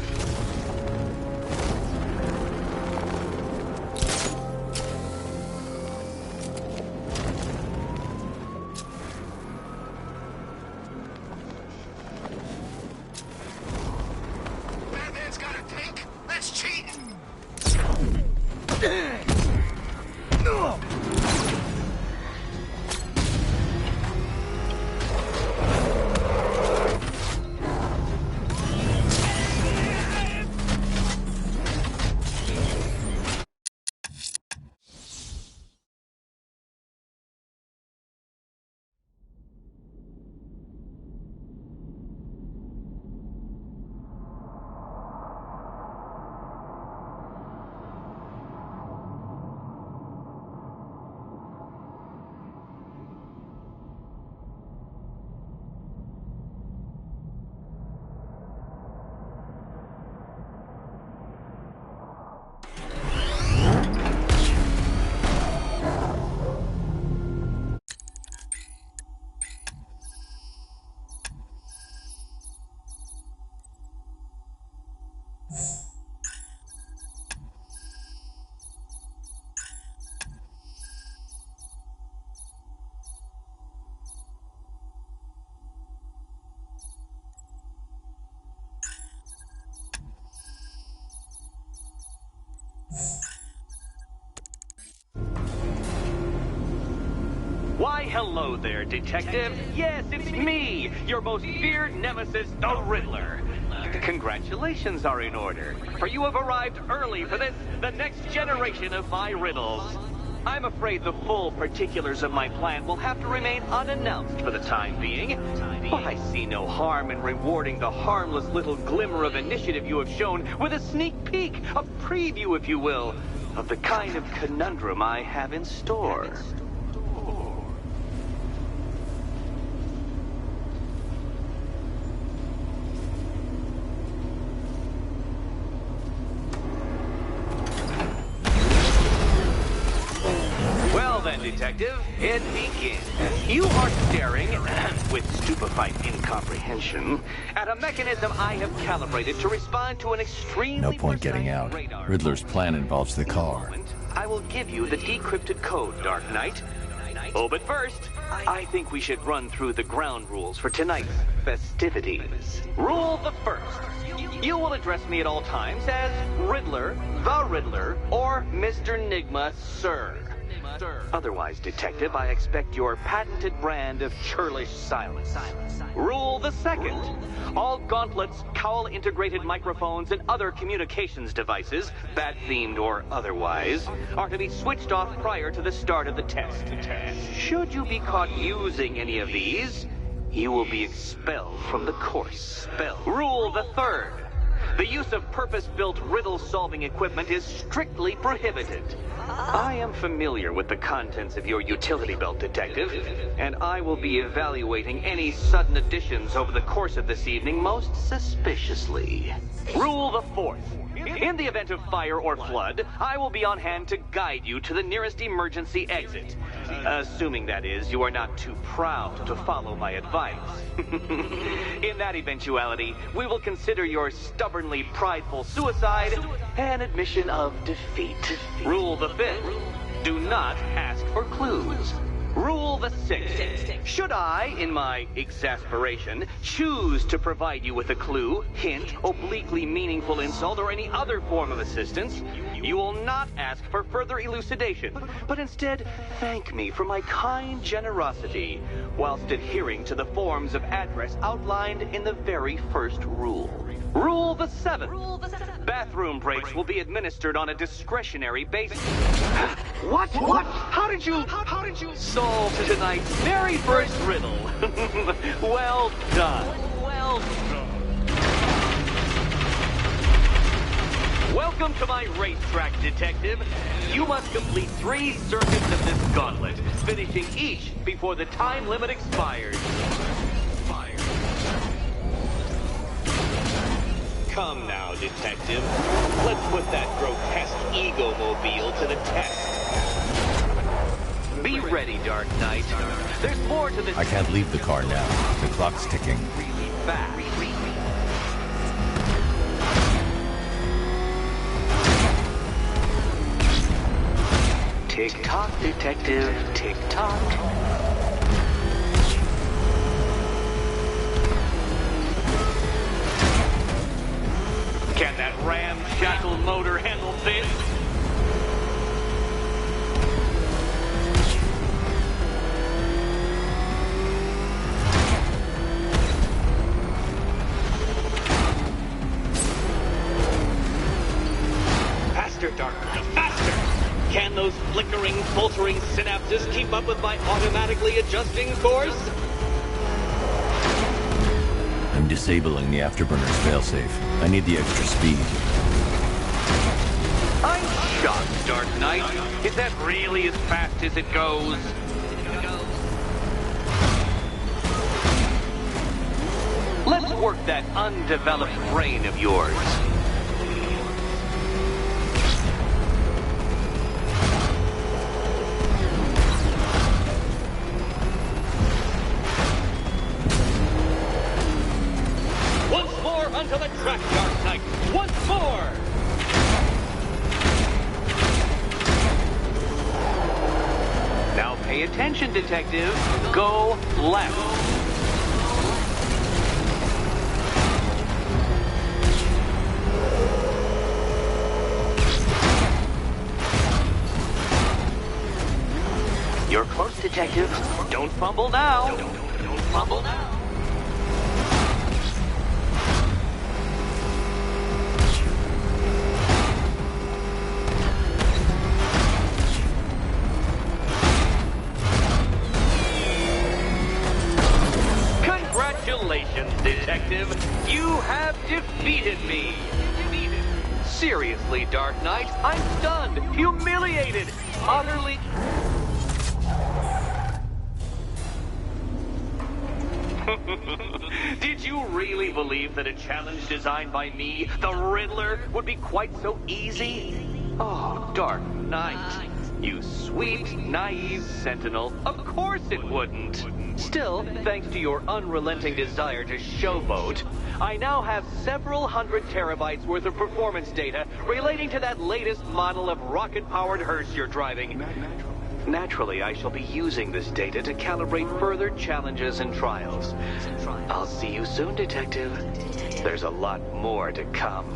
Batman's got a tank? That's cheating! Why, hello there, Detective. Yes, it's me, your most feared nemesis, the Riddler. Congratulations are in order, for you have arrived early for this, the next generation of my riddles. I'm afraid the full particulars of my plan will have to remain unannounced for the time being, but I see no harm in rewarding the harmless little glimmer of initiative you have shown with a sneak peek, a preview, if you will, of the kind of conundrum I have in store. Detective, it begins. You are staring, with stupefied incomprehension, at a mechanism I have calibrated to respond to an extremely No point getting out. Riddler's plan involves the car. I will give you the decrypted code, Dark Knight. Oh, but first, I think we should run through the ground rules for tonight's festivities. Rule the first. You will address me at all times as Riddler, the Riddler, or Mr. Nigma, sir. Otherwise, Detective, I expect your patented brand of churlish silence. Rule the second. All gauntlets, cowl-integrated microphones, and other communications devices, bat-themed or otherwise, are to be switched off prior to the start of the test. Should you be caught using any of these, you will be expelled from the course. Rule the third. The use of purpose-built riddle-solving equipment is strictly prohibited. I am familiar with the contents of your utility belt, Detective, and I will be evaluating any sudden additions over the course of this evening most suspiciously. Rule the fourth. In the event of fire or flood, I will be on hand to guide you to the nearest emergency exit. Assuming, that is, you are not too proud to follow my advice. In that eventuality, we will consider your stubbornly prideful suicide an admission of defeat. Rule the fifth. Do not ask for clues. Rule the sixth. Should I, in my exasperation, choose to provide you with a clue, hint, obliquely meaningful insult, or any other form of assistance, You will not ask for further elucidation, but instead thank me for my kind generosity, whilst adhering to the forms of address outlined in the very first rule. Rule the 7th. Bathroom breaks will be administered on a discretionary basis. What? How did you solve tonight's very first riddle? Well done. Welcome to my racetrack, Detective. You must complete 3 circuits of this gauntlet, finishing each before the time limit expires. Come now, Detective. Let's put that grotesque ego-mobile to the test. Be ready, Dark Knight. There's more to this. I can't leave the car now. The clock's ticking. Fast. Tick-tock, Detective. Tick-tock. Can that ramshackle motor handle this? Faster, Dark Knight, faster! Can those flickering, faltering synapses keep up with my automatically adjusting course? I'm disabling the afterburner's failsafe. I need the extra speed. I'm shocked, Dark Knight. Is that really as fast as it goes? Let's work that undeveloped brain of yours. Onto the track, Dark Knight! Once more! Now pay attention, Detective. Go left. You're close, Detective. Don't fumble now. Don't fumble now. Detective, you have defeated me. Seriously, Dark Knight, I'm stunned, humiliated, utterly... Did you really believe that a challenge designed by me, the Riddler, would be quite so easy? Oh, Dark Knight, you sweet, naive sentinel, of course it wouldn't. Still, thanks to your unrelenting desire to showboat, I now have several hundred terabytes worth of performance data relating to that latest model of rocket-powered hearse you're driving. Naturally, I shall be using this data to calibrate further challenges and trials. I'll see you soon, Detective. There's a lot more to come.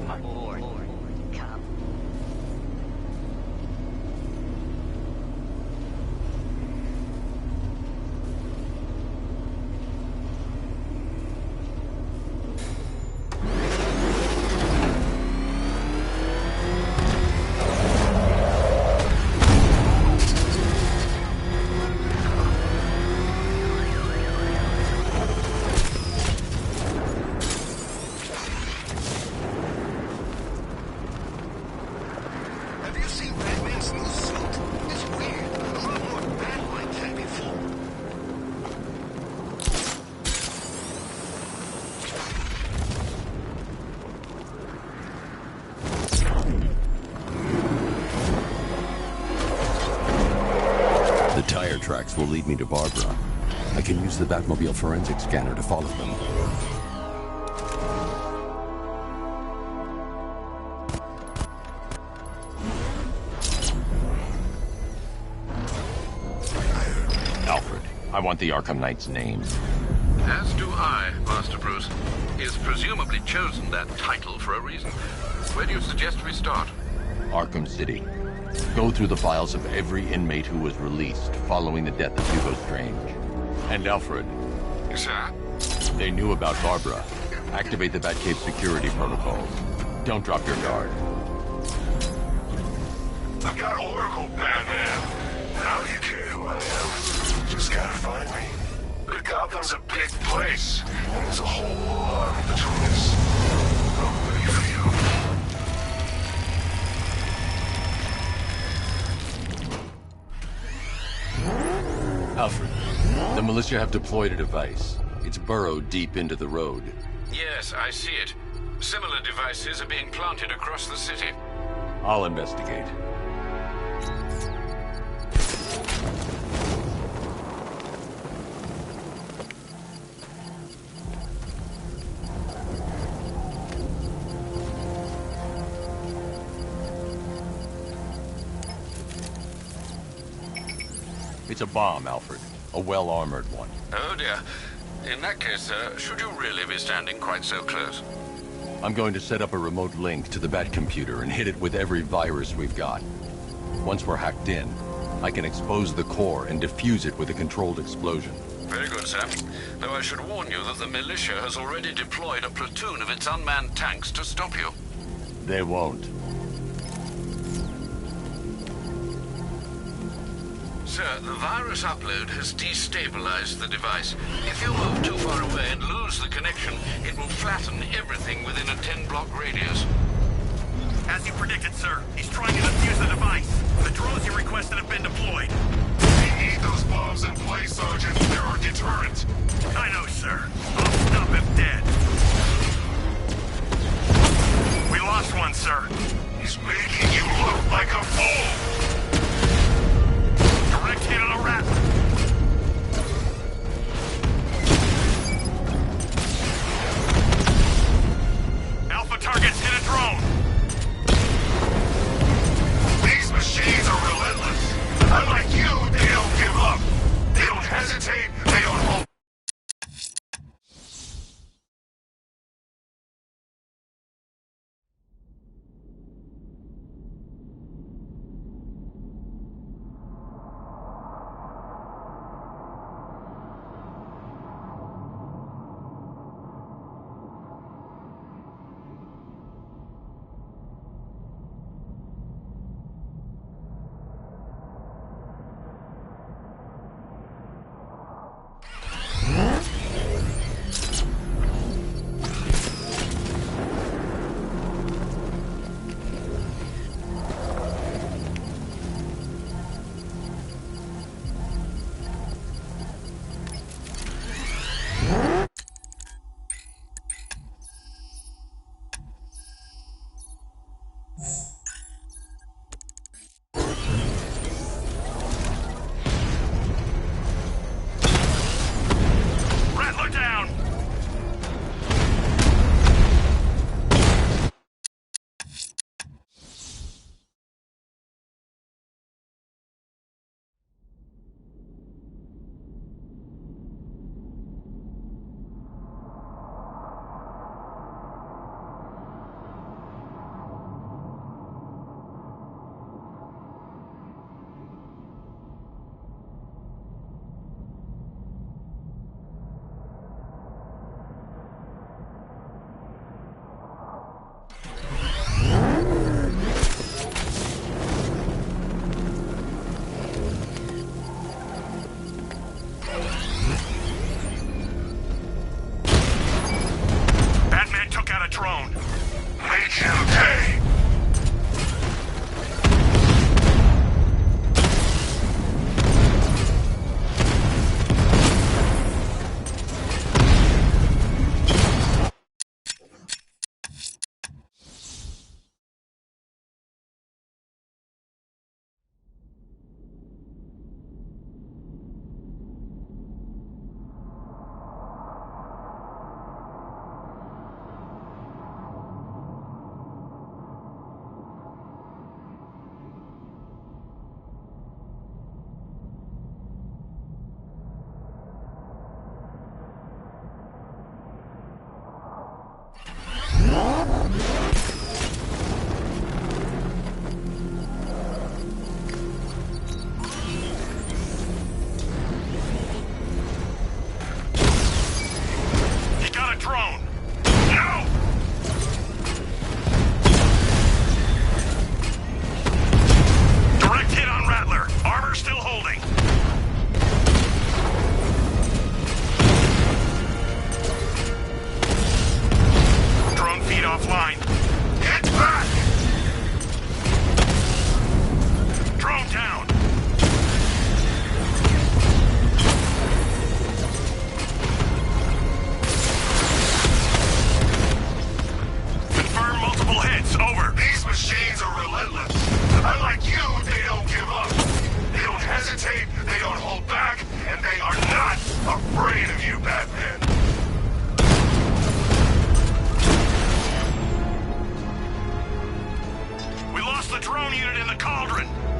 Tracks will lead me to Barbara. I can use the Batmobile forensic scanner to follow them. Alfred, I want the Arkham Knight's name. As do I, Master Bruce. He has presumably chosen that title for a reason. Where do you suggest we start? Arkham City. Go through the files of every inmate who was released following the death of Hugo Strange. And Alfred. Sir? They knew about Barbara. Activate the Batcave security protocols. Don't drop your guard. I got Oracle, Batman. How do you care who I am? Just gotta find me. But Gotham's a big place, and there's a whole lot between us. I'm ready for you. Alfred, the militia have deployed a device. It's burrowed deep into the road. Yes, I see it. Similar devices are being planted across the city. I'll investigate. It's a bomb, Alfred. A well-armored one. Oh dear. In that case, should you really be standing quite so close? I'm going to set up a remote link to the Batcomputer and hit it with every virus we've got. Once we're hacked in, I can expose the core and defuse it with a controlled explosion. Very good, sir. Though I should warn you that the militia has already deployed a platoon of its unmanned tanks to stop you. They won't. Sir, the virus upload has destabilized the device. If you move too far away and lose the connection, it will flatten everything within a 10-block radius. As you predicted, sir, he's trying to defuse the device. The drones you requested have been deployed. We need those bombs in place, Sergeant. They're our deterrent. I know, sir. I'll stop him dead. We lost one, sir. He's making you look like a fool. Direct hit on a rat. Alpha targets hit a drone. These machines are relentless. Unlike you, they don't give up. They don't hesitate. They don't hope.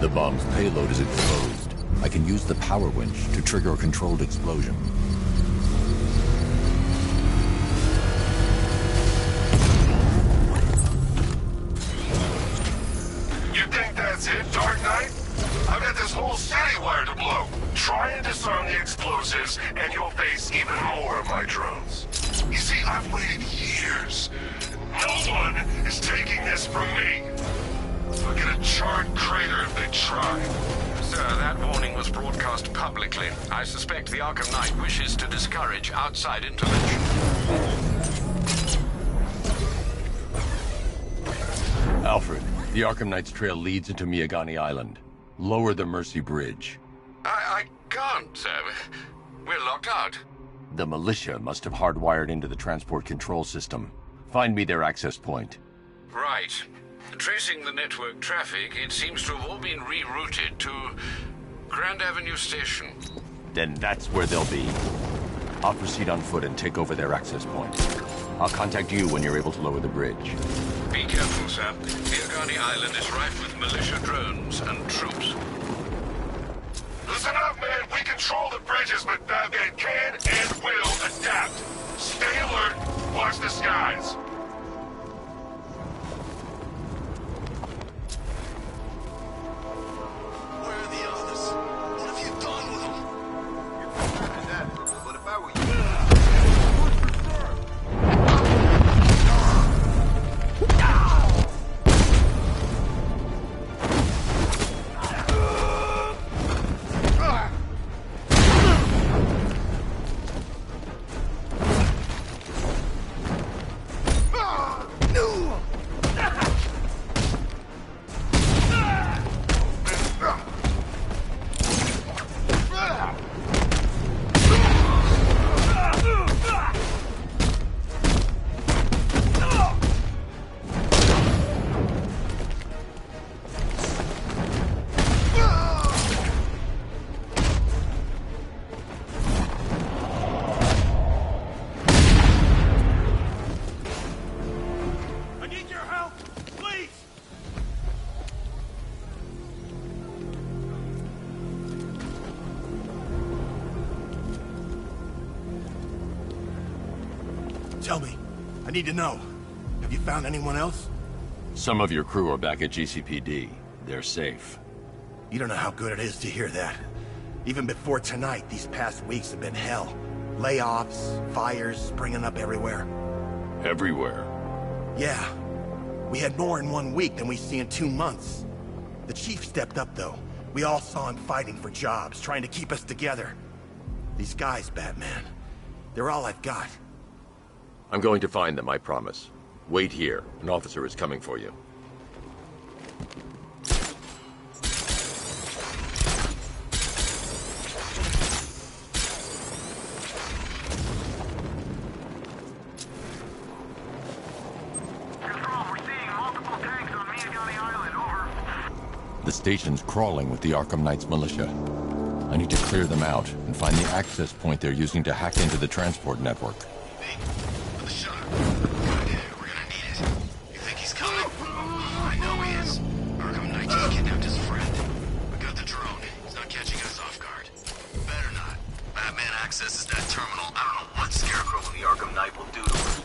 The bomb's payload is exposed. I can use the power winch to trigger a controlled explosion. You think that's it, Dark Knight? I've got this whole city wired to blow. Try and disarm the explosives, and you'll face even more of my drones. You see, I've waited years. No one is taking this from me. I'll get a charred crater if they try. Sir, that warning was broadcast publicly. I suspect the Arkham Knight wishes to discourage outside intervention. Alfred, the Arkham Knight's trail leads into Miagani Island. Lower the Mercy Bridge. I can't, sir. We're locked out. The militia must have hardwired into the transport control system. Find me their access point. Right. Tracing the network traffic, it seems to have all been rerouted to Grand Avenue Station. Then that's where they'll be. I'll proceed on foot and take over their access point. I'll contact you when you're able to lower the bridge. Be careful, sir. Miagani Island is rife with militia drones and troops. Listen up, man. We control the bridges, but Batman can and will adapt. Stay alert. Watch the skies. Where are the others? What have you done with them? You're better than that, but if I were you... Tell me. I need to know. Have you found anyone else? Some of your crew are back at GCPD. They're safe. You don't know how good it is to hear that. Even before tonight, these past weeks have been hell. Layoffs, fires springing up everywhere. Everywhere? Yeah. We had more in 1 week than we see in 2 months. The chief stepped up, though. We all saw him fighting for jobs, trying to keep us together. These guys, Batman, they're all I've got. I'm going to find them, I promise. Wait here. An officer is coming for you. Control, we're seeing multiple tanks on Miagani Island, over. The station's crawling with the Arkham Knight's militia. I need to clear them out and find the access point they're using to hack into the transport network. The shot. Good. We're gonna need it. You think he's coming? I know he is. Arkham Knight just kidnapped his friend. We got the drone. He's not catching us off guard. Better not. Batman accesses that terminal. I don't know what Scarecrow and the Arkham Knight will do to him.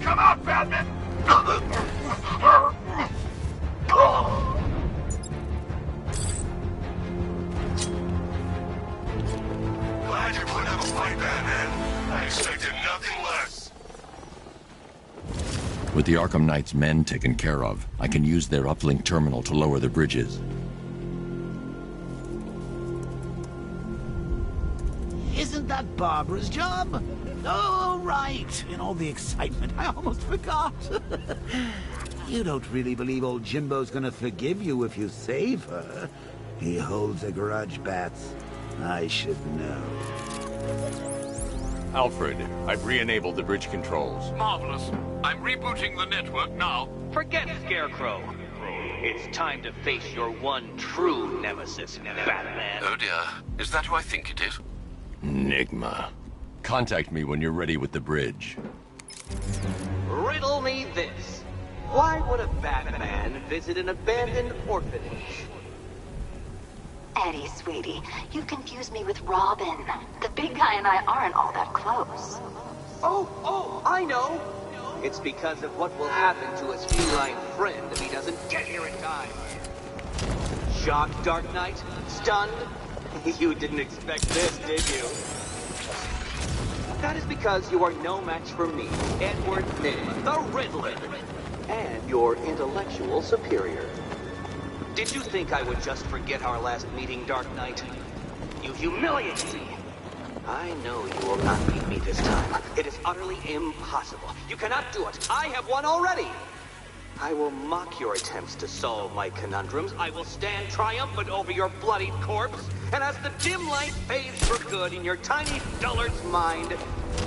Come out, Batman! With the Arkham Knight's men taken care of, I can use their uplink terminal to lower the bridges. Isn't that Barbara's job? Oh, right. In all the excitement, I almost forgot. You don't really believe old Jimbo's gonna forgive you if you save her. He holds a grudge, Bats. I should know. Alfred, I've re-enabled the bridge controls. Marvelous. I'm rebooting the network now. Forget Scarecrow. It's time to face your one true nemesis, Batman. Oh dear. Is that who I think it is? Enigma. Contact me when you're ready with the bridge. Riddle me this. Why would a Batman visit an abandoned orphanage? Eddie, sweetie, you confused me with Robin. The big guy and I aren't all that close. Oh, I know. It's because of what will happen to his feline friend if he doesn't get here in time. Shocked, Dark Knight? Stunned? You didn't expect this, did you? That is because you are no match for me, Edward Nygma, the Riddler, and your intellectual superior. Did you think I would just forget our last meeting, Dark Knight? You humiliated me. I know you will not beat me this time. It is utterly impossible. You cannot do it. I have won already. I will mock your attempts to solve my conundrums. I will stand triumphant over your bloodied corpse. And as the dim light fades for good in your tiny dullard's mind,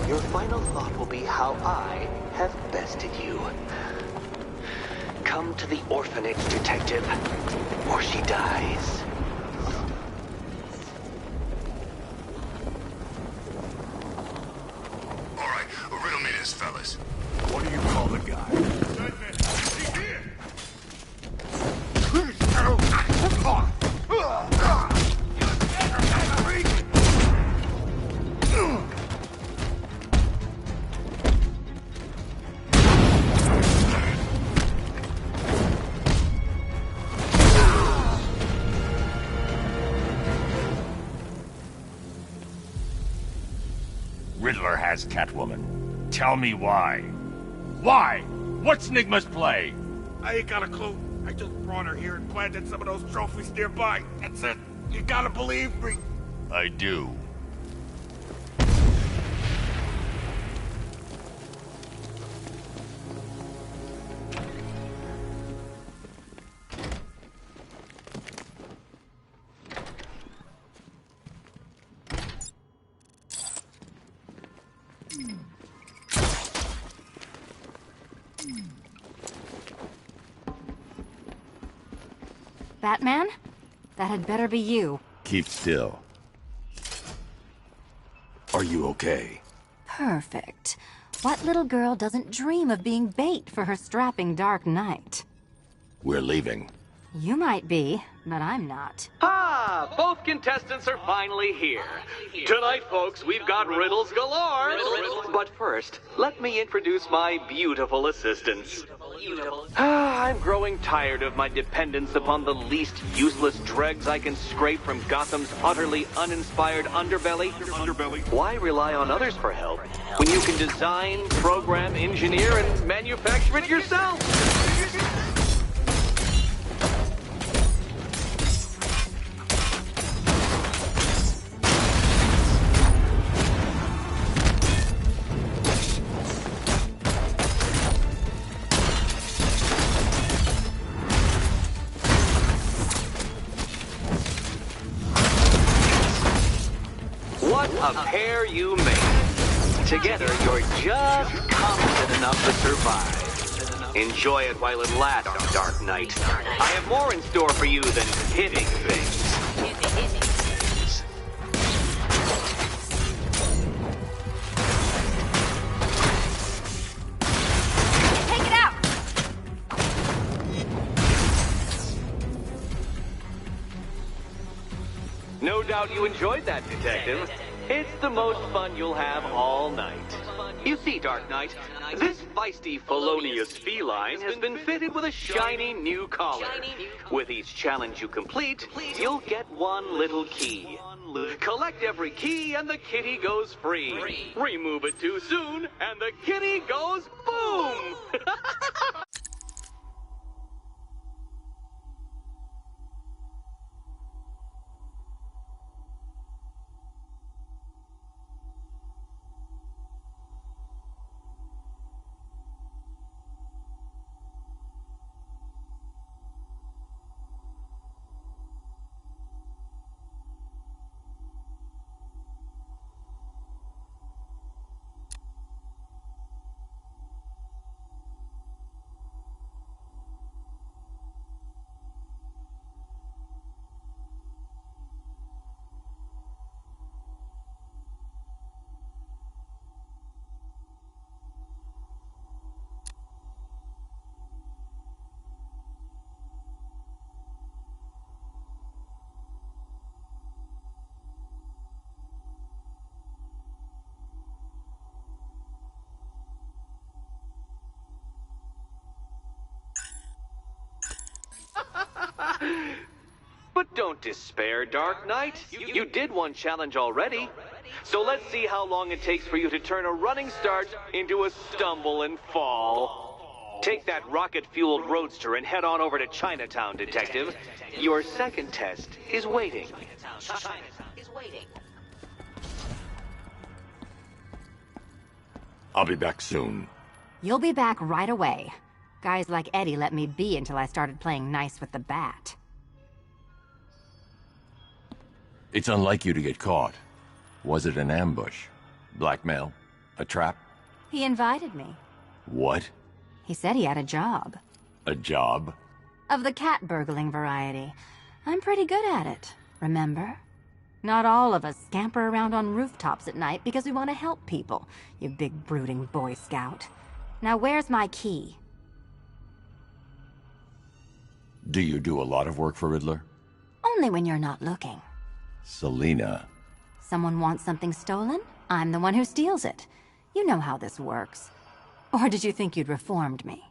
your final thought will be how I have bested you. Come to the orphanage, detective, or she dies. All right, riddle me this, fellas. What do you call the guy? Riddler has Catwoman. Tell me why. Why? What's Nygma's play? I ain't got a clue. I just brought her here and planted some of those trophies nearby. That's it. You gotta believe me. I do. Batman? That had better be you. Keep still. Are you okay? Perfect. What little girl doesn't dream of being bait for her strapping Dark Knight? We're leaving. You might be, but I'm not. Ah, both contestants are finally here. Tonight, folks, we've got riddles galore. But first, let me introduce my beautiful assistants. I'm growing tired of my dependence upon the least useless dregs I can scrape from Gotham's utterly uninspired underbelly. Why rely on others for help when you can design, program, engineer, and manufacture it yourself? A pair you made. Together, you're just competent enough to survive. Enjoy it while it lasts, Dark Knight. I have more in store for you than hitting things. Take it out! No doubt you enjoyed that, Detective. It's the most fun you'll have all night. You see, Dark Knight, this feisty, felonious feline has been fitted with a shiny new collar. With each challenge you complete, you'll get one little key. loop. Collect every key and the kitty goes free. Remove it too soon and the kitty goes boom! But don't despair, Dark Knight. You did one challenge already. So let's see how long it takes for you to turn a running start into a stumble and fall. Take that rocket-fueled roadster and head on over to Chinatown, Detective. Your second test is waiting. I'll be back soon. You'll be back right away. Guys like Eddie let me be until I started playing nice with the bat. It's unlike you to get caught. Was it an ambush? Blackmail? A trap? He invited me. What? He said he had a job. A job? Of the cat burgling variety. I'm pretty good at it, remember? Not all of us scamper around on rooftops at night because we want to help people, you big brooding Boy Scout. Now where's my key? Do you do a lot of work for Riddler? Only when you're not looking. Selina. Someone wants something stolen? I'm the one who steals it. You know how this works. Or did you think you'd reformed me?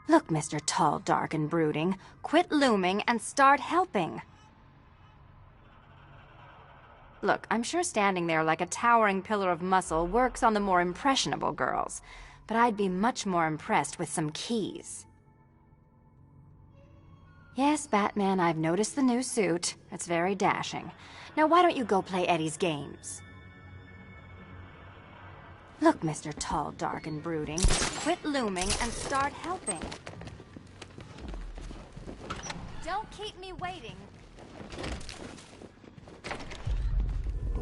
Look, Mr. Tall, Dark, and Brooding, quit looming and start helping. Look, I'm sure standing there like a towering pillar of muscle works on the more impressionable girls, but I'd be much more impressed with some keys. Yes, Batman, I've noticed the new suit. It's very dashing. Now why don't you go play Eddie's games? Look, Mr. Tall, Dark, and Brooding, quit looming and start helping. Don't keep me waiting.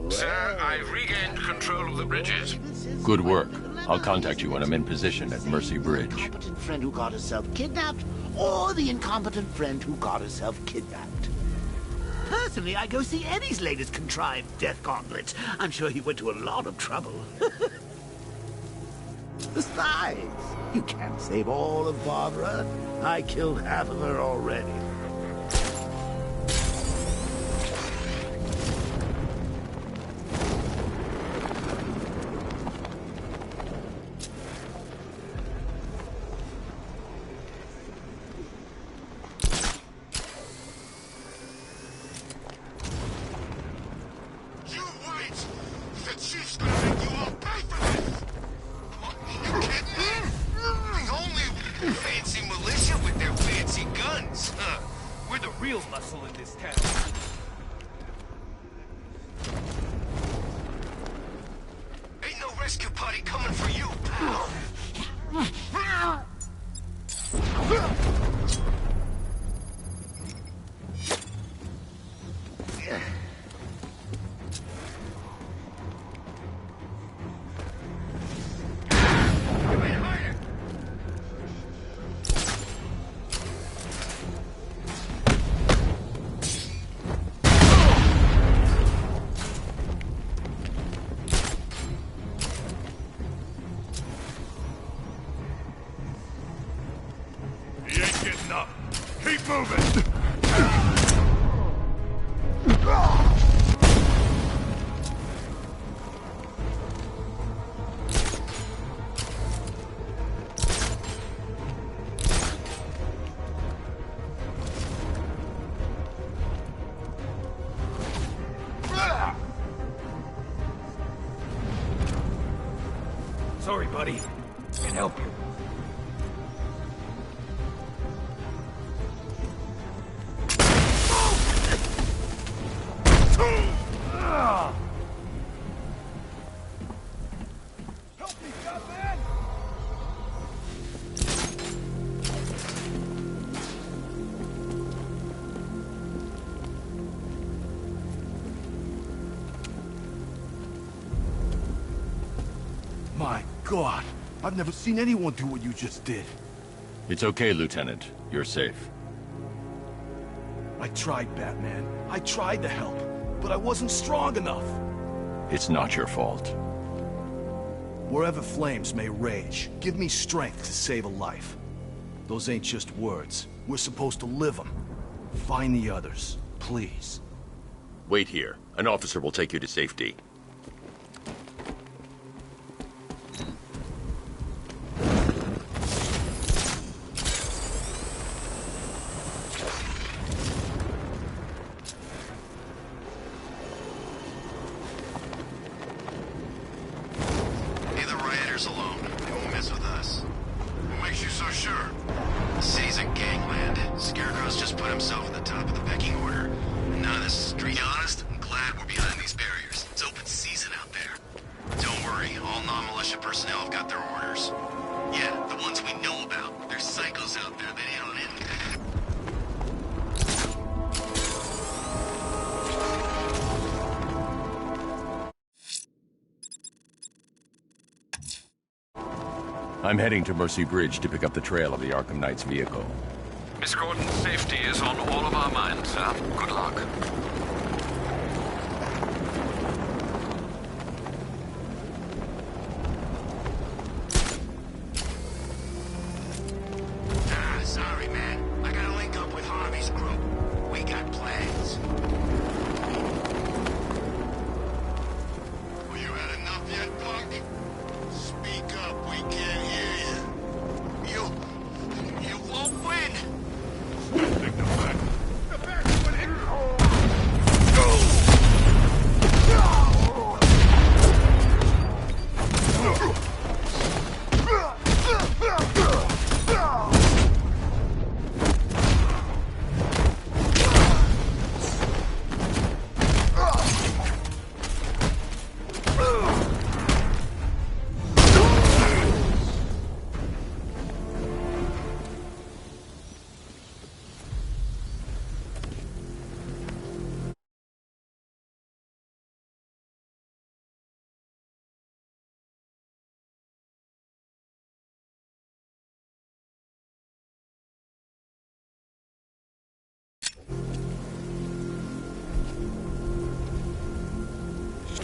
Sir, I've regained control of the bridges. Good work. I'll contact you when I'm in position at Mercy Bridge. Incompetent friend who got herself kidnapped, or the incompetent friend who got herself kidnapped. Personally, I go see Eddie's latest contrived death gauntlet. I'm sure he went to a lot of trouble. Besides, you can't save all of Barbara. I killed half of her already. Sorry, buddy. Can't help you. Help me, Batman! My God, I've never seen anyone do what you just did. It's okay, Lieutenant. You're safe. I tried, Batman. I tried to help, but I wasn't strong enough. It's not your fault. Wherever flames may rage, give me strength to save a life. Those ain't just words. We're supposed to live them. Find the others, please. Wait here. An officer will take you to safety. Leave the rioters alone. They won't mess with us. What makes you so sure? The city's a gangland. Scarecrow's just put himself at the top of the pecking order. And none of this is street. To be honest, I'm glad we're behind these barriers. It's open season out there. Don't worry, all non-militia personnel have got their orders. Yeah, the ones we know about. There's psychos out there that ain't on it. I'm heading to Mercy Bridge to pick up the trail of the Arkham Knight's vehicle. Miss Gordon's safety is on all of our minds, sir. Good luck. Sorry, man. I gotta link up with Harvey's group. We got plans. Well, you had enough yet, punk? Speak up, we can't hear you. You won't win! Take the back. The back one hit!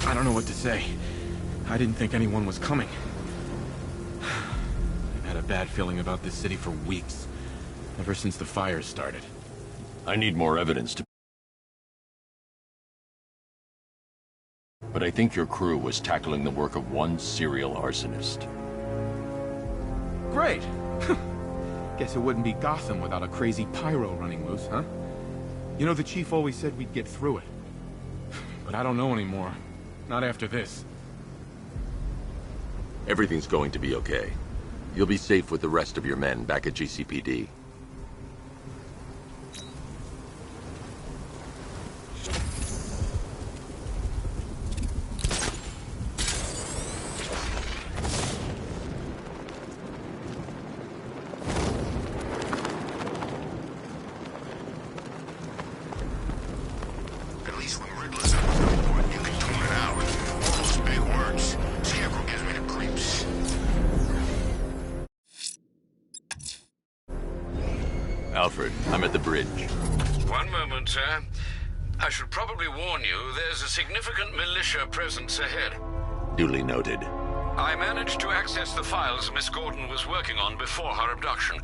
I don't know what to say. I didn't think anyone was coming. I've had a bad feeling about this city for weeks. Ever since the fires started. I need more evidence to... But I think your crew was tackling the work of one serial arsonist. Great! Guess it wouldn't be Gotham without a crazy pyro running loose, huh? You know, the chief always said we'd get through it. But I don't know anymore. Not after this. Everything's going to be okay. You'll be safe with the rest of your men back at GCPD. At least when Riddler's out of the board, you can tune it out. All those big words. Scarecrow gives me the creeps. Alfred, I'm at the bridge. One moment, sir. I should probably warn you, there's a significant militia presence ahead. Duly noted. I managed to access the files Miss Gordon was working on before her abduction.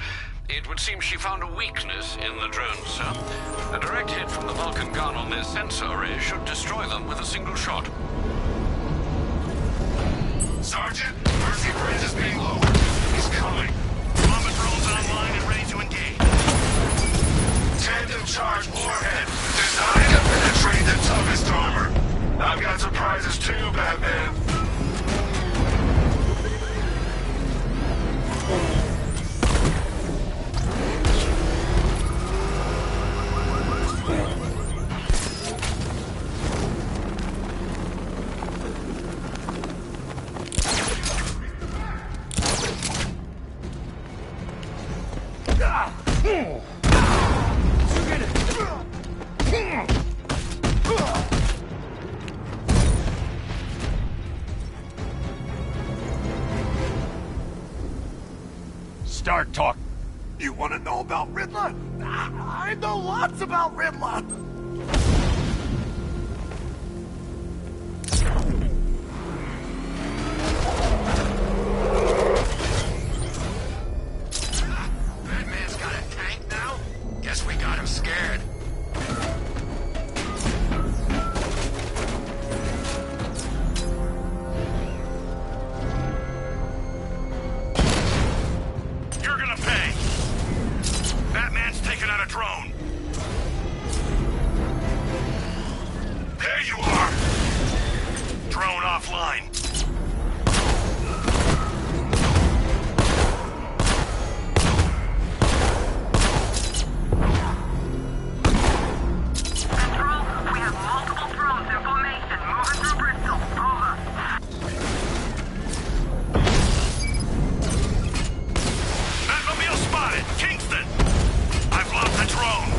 It would seem she found a weakness in the drones, sir. A direct hit from the Vulcan gun on their sensor array should destroy them with a single shot. Sergeant, Mercy Bridge is being lowered. He's coming. Bomber drones online and ready to engage. Tandem charge warhead, designed to penetrate the toughest armor. I've got surprises too, Batman. start talking. You want to know about Riddler? I know lots about Riddler. Batman's got a tank now? Guess we got him scared. You're gonna pay. Batman's taking out a drone. There you are. Drone offline. Batmobile spotted! Kingston! I've lost the drone!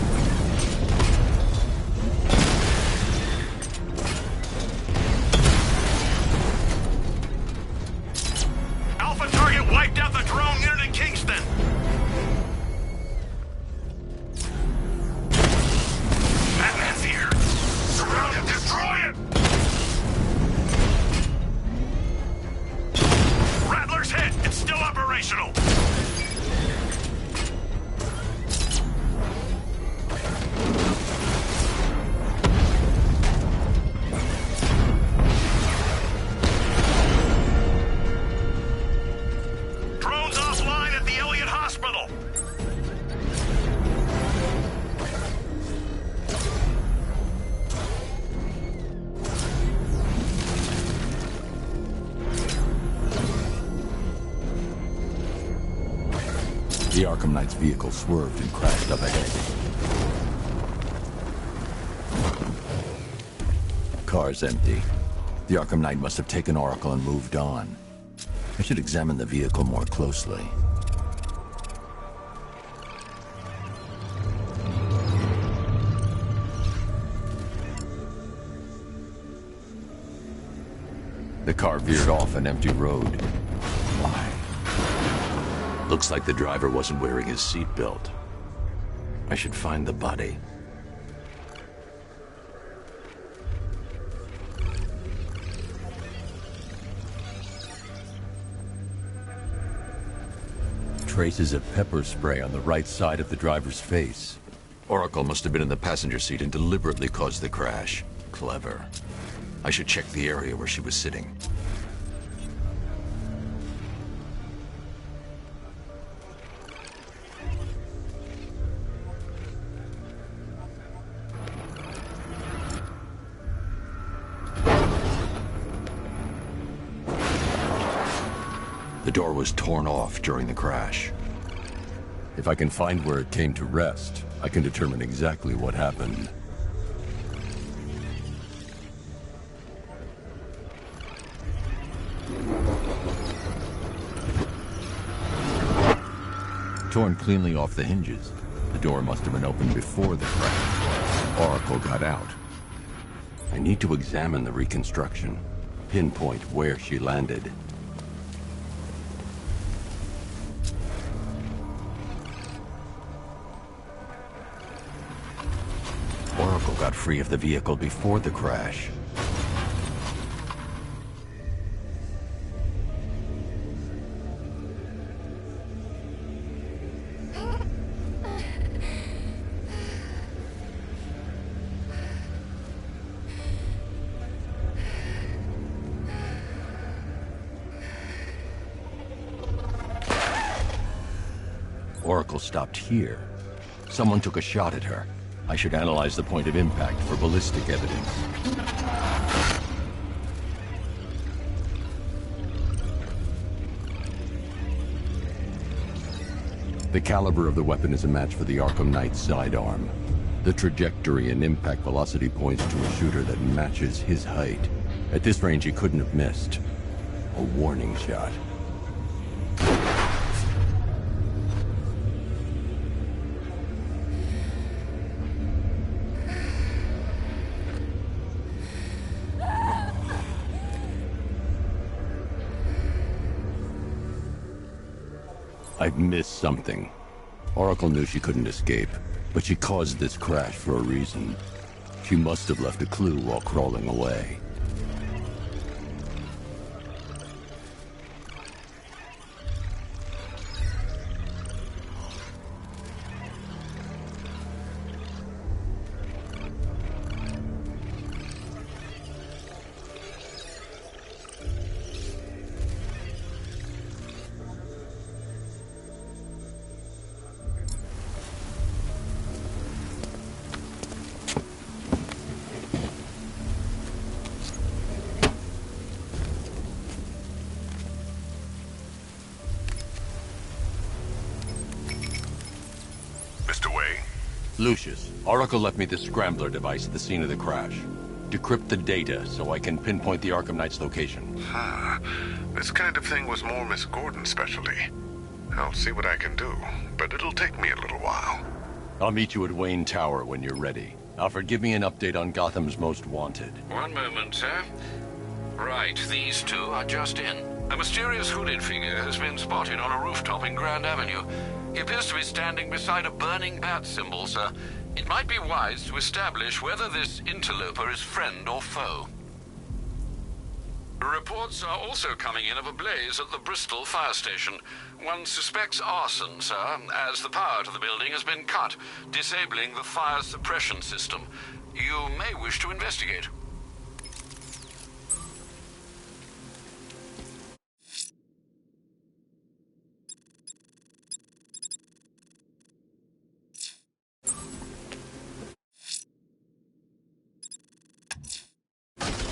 Alpha target wiped out the drone unit in Kingston! Batman's here! Surround him! Destroy him! Rattler's hit! It's still operational! Drones offline at the Elliott Hospital! The Arkham Knight's vehicle swerved and crashed up ahead. Car's empty. The Arkham Knight must have taken Oracle and moved on. I should examine the vehicle more closely. The car veered off an empty road. Why? Looks like the driver wasn't wearing his seatbelt. I should find the body. Traces of pepper spray on the right side of the driver's face. Oracle must have been in the passenger seat and deliberately caused the crash. Clever. I should check the area where she was sitting. The door was torn off during the crash. If I can find where it came to rest, I can determine exactly what happened. Torn cleanly off the hinges. The door must have been opened before the crash. Oracle got out. I need to examine the reconstruction, pinpoint where she landed. Oracle got free of the vehicle before the crash. Oracle stopped here. Someone took a shot at her. I should analyze the point of impact for ballistic evidence. The caliber of the weapon is a match for the Arkham Knight's sidearm. The trajectory and impact velocity points to a shooter that matches his height. At this range, he couldn't have missed. A warning shot. I've missed something. Oracle knew she couldn't escape, but she caused this crash for a reason. She must have left a clue while crawling away. Lucius, Oracle left me the Scrambler device at the scene of the crash. Decrypt the data so I can pinpoint the Arkham Knight's location. This kind of thing was more Miss Gordon's specialty. I'll see what I can do, but it'll take me a little while. I'll meet you at Wayne Tower when you're ready. Alfred, give me an update on Gotham's Most Wanted. One moment, sir. Right, these two are just in. A mysterious hooded figure has been spotted on a rooftop in Grand Avenue. He appears to be standing beside a burning bat symbol, sir. It might be wise to establish whether this interloper is friend or foe. Reports are also coming in of a blaze at the Bristol fire station. One suspects arson, sir, as the power to the building has been cut, disabling the fire suppression system. You may wish to investigate.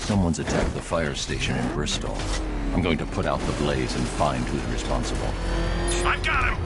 Someone's attacked the fire station in Bristol. I'm going to put out the blaze and find who's responsible. I've got him!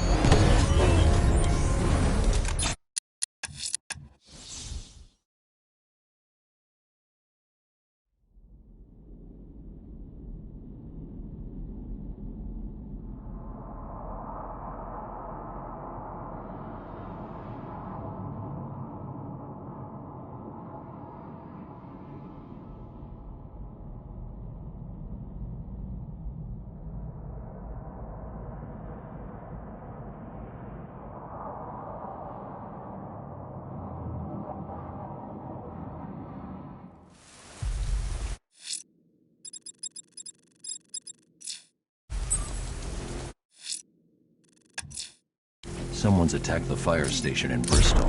Someone's attacked the fire station in Bristol.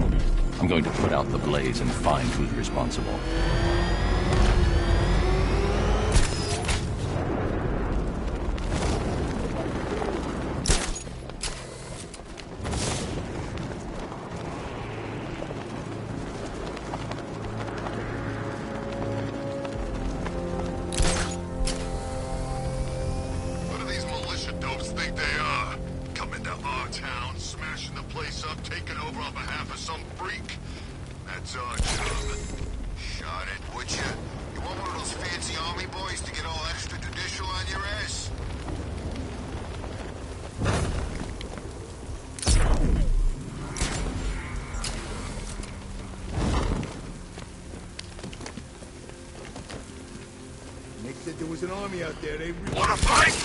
I'm going to put out the blaze and find who's responsible. What do these militia dopes think they are? Coming to our town, smashing the place up, taking over on behalf of some freak? That's our job. Shot it, would you? You want one of those fancy army boys to get all extrajudicial on your ass? Nick said there was an army out there. They Wanna fight?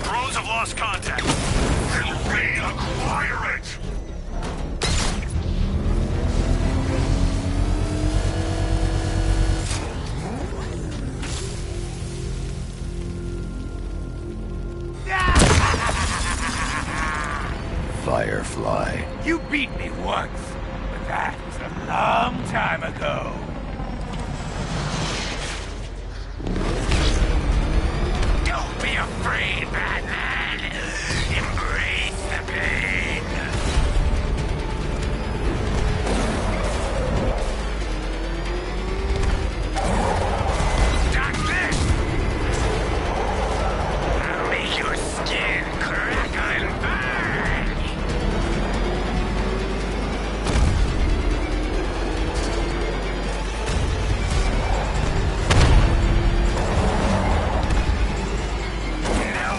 Drones have lost contact. Then reacquire it! Firefly. You beat me once, but that was a long time ago. Don't be afraid, Batman. Embrace the pain. Stop this! I'll make your skin crackle and burn. No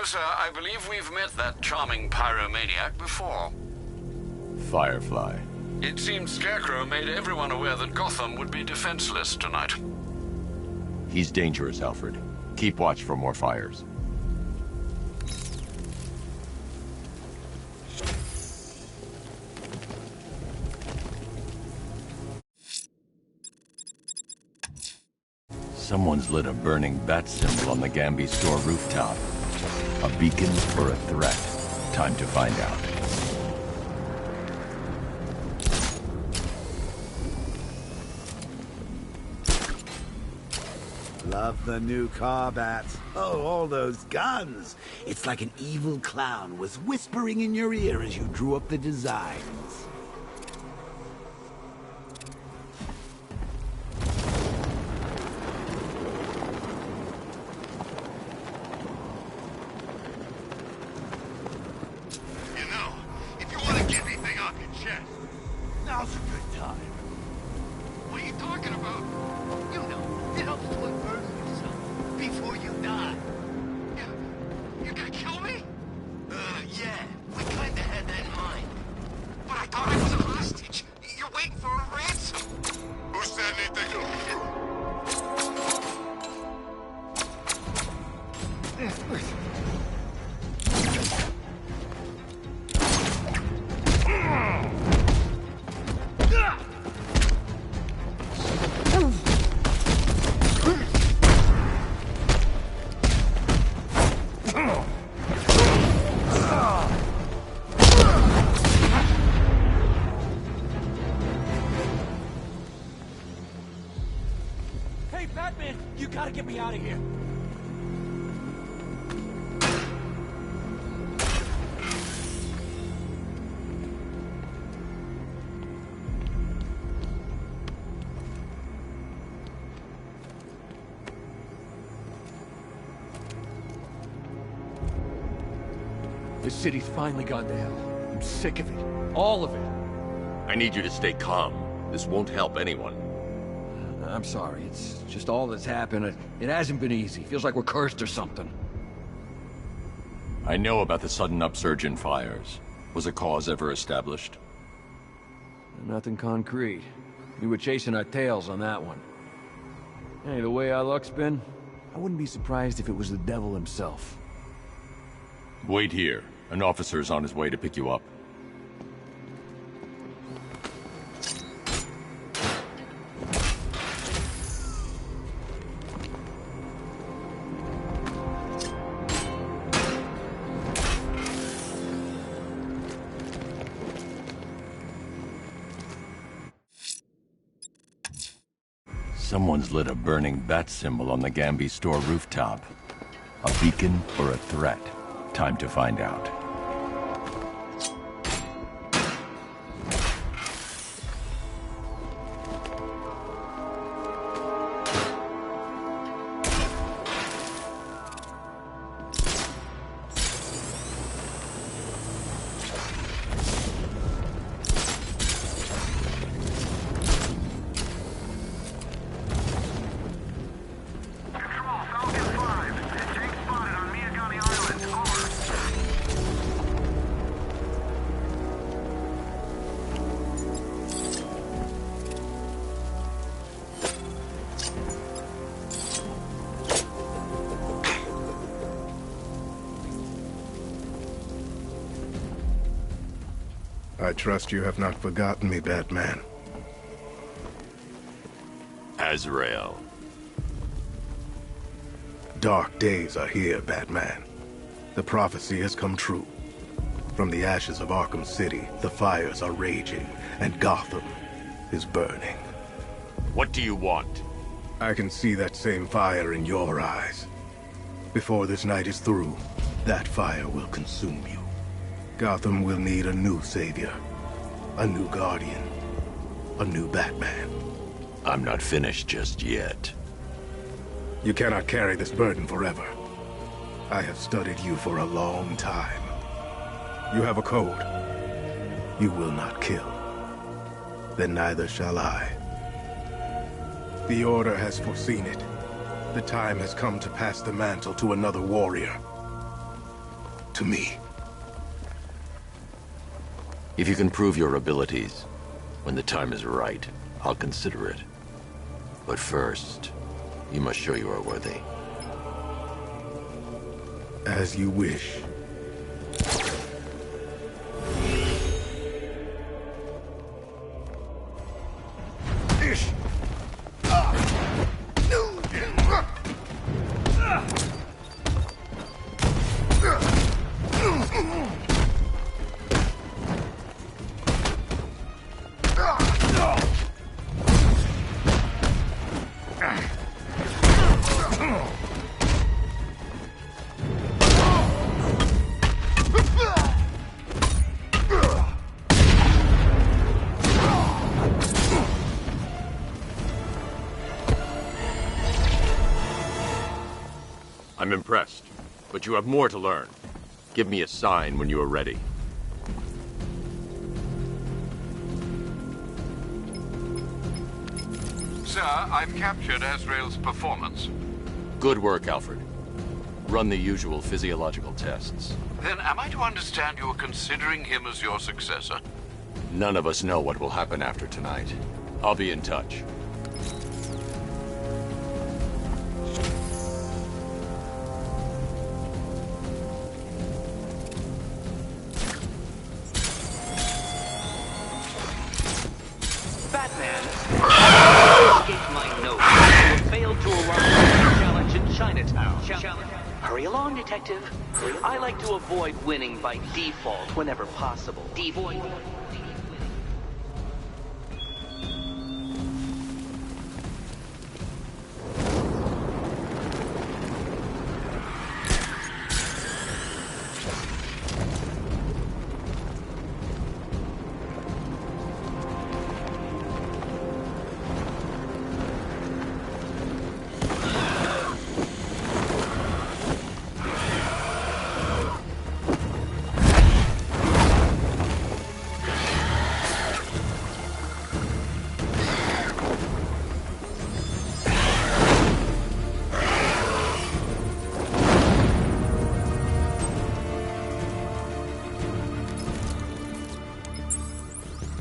sir, I believe we've met that charming pyromaniac before. Firefly. It seems Scarecrow made everyone aware that Gotham would be defenseless tonight. He's dangerous, Alfred. Keep watch for more fires. Someone's lit a burning bat symbol on the Gambi store rooftop. A beacon or a threat? Time to find out. Love the new car bats. Oh, all those guns. It's like an evil clown was whispering in your ear as you drew up the designs. Now's a good time. What are you talking about? You know, it helps to unburden yourself before you die. You gonna kill me? Yeah. We kinda had that in mind. But I thought I was a hostage. You're waiting for a ransom. Who said anything? Hey, Batman! You gotta get me out of here! This city's finally gone to hell. I'm sick of it. All of it. I need you to stay calm. This won't help anyone. I'm sorry, it's just all that's happened. It hasn't been easy. Feels like we're cursed or something. I know about the sudden upsurge in fires. Was a cause ever established? Nothing concrete. We were chasing our tails on that one. Hey, the way our luck's been, I wouldn't be surprised if it was the devil himself. Wait here. An officer's on his way to pick you up. Someone's lit a burning bat symbol on the Gambi store rooftop. A beacon or a threat? Time to find out. I trust you have not forgotten me, Batman. Azrael. Dark days are here, Batman. The prophecy has come true. From the ashes of Arkham City, the fires are raging, and Gotham is burning. What do you want? I can see that same fire in your eyes. Before this night is through, that fire will consume you. Gotham will need a new savior, a new guardian, a new Batman. I'm not finished just yet. You cannot carry this burden forever. I have studied you for a long time. You have a code. You will not kill. Then neither shall I. The Order has foreseen it. The time has come to pass the mantle to another warrior. to me. If you can prove your abilities, when the time is right, I'll consider it. But first, you must show you are worthy. As you wish. I'm impressed, but you have more to learn. Give me a sign when you are ready. Sir, I've captured Azrael's performance. Good work, Alfred. Run the usual physiological tests. Then am I to understand you are considering him as your successor? None of us know what will happen after tonight. I'll be in touch. Batman escaped my notice. You failed to arrive at the challenge in Chinatown. Hurry along, detective. I like to avoid winning by default whenever possible. Default.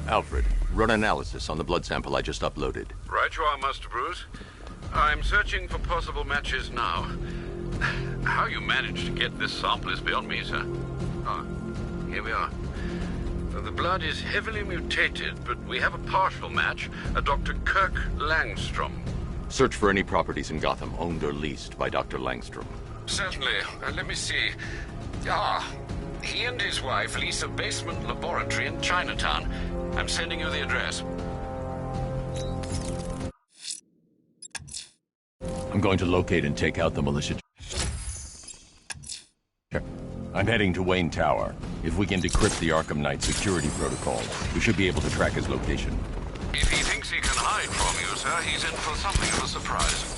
Alfred, run analysis on the blood sample I just uploaded. Right you are, Master Bruce. I'm searching for possible matches now. How you managed to get this sample is beyond me, sir. Ah, here we are. The blood is heavily mutated, but we have a partial match, a Dr. Kirk Langstrom. Search for any properties in Gotham owned or leased by Dr. Langstrom. Certainly. Let me see. Ah, he and his wife lease a basement laboratory in Chinatown. I'm sending you the address. I'm going to locate and take out the militia. I'm heading to Wayne Tower. If we can decrypt the Arkham Knight security protocol, we should be able to track his location. If he thinks he can hide from you, sir, he's in for something of a surprise.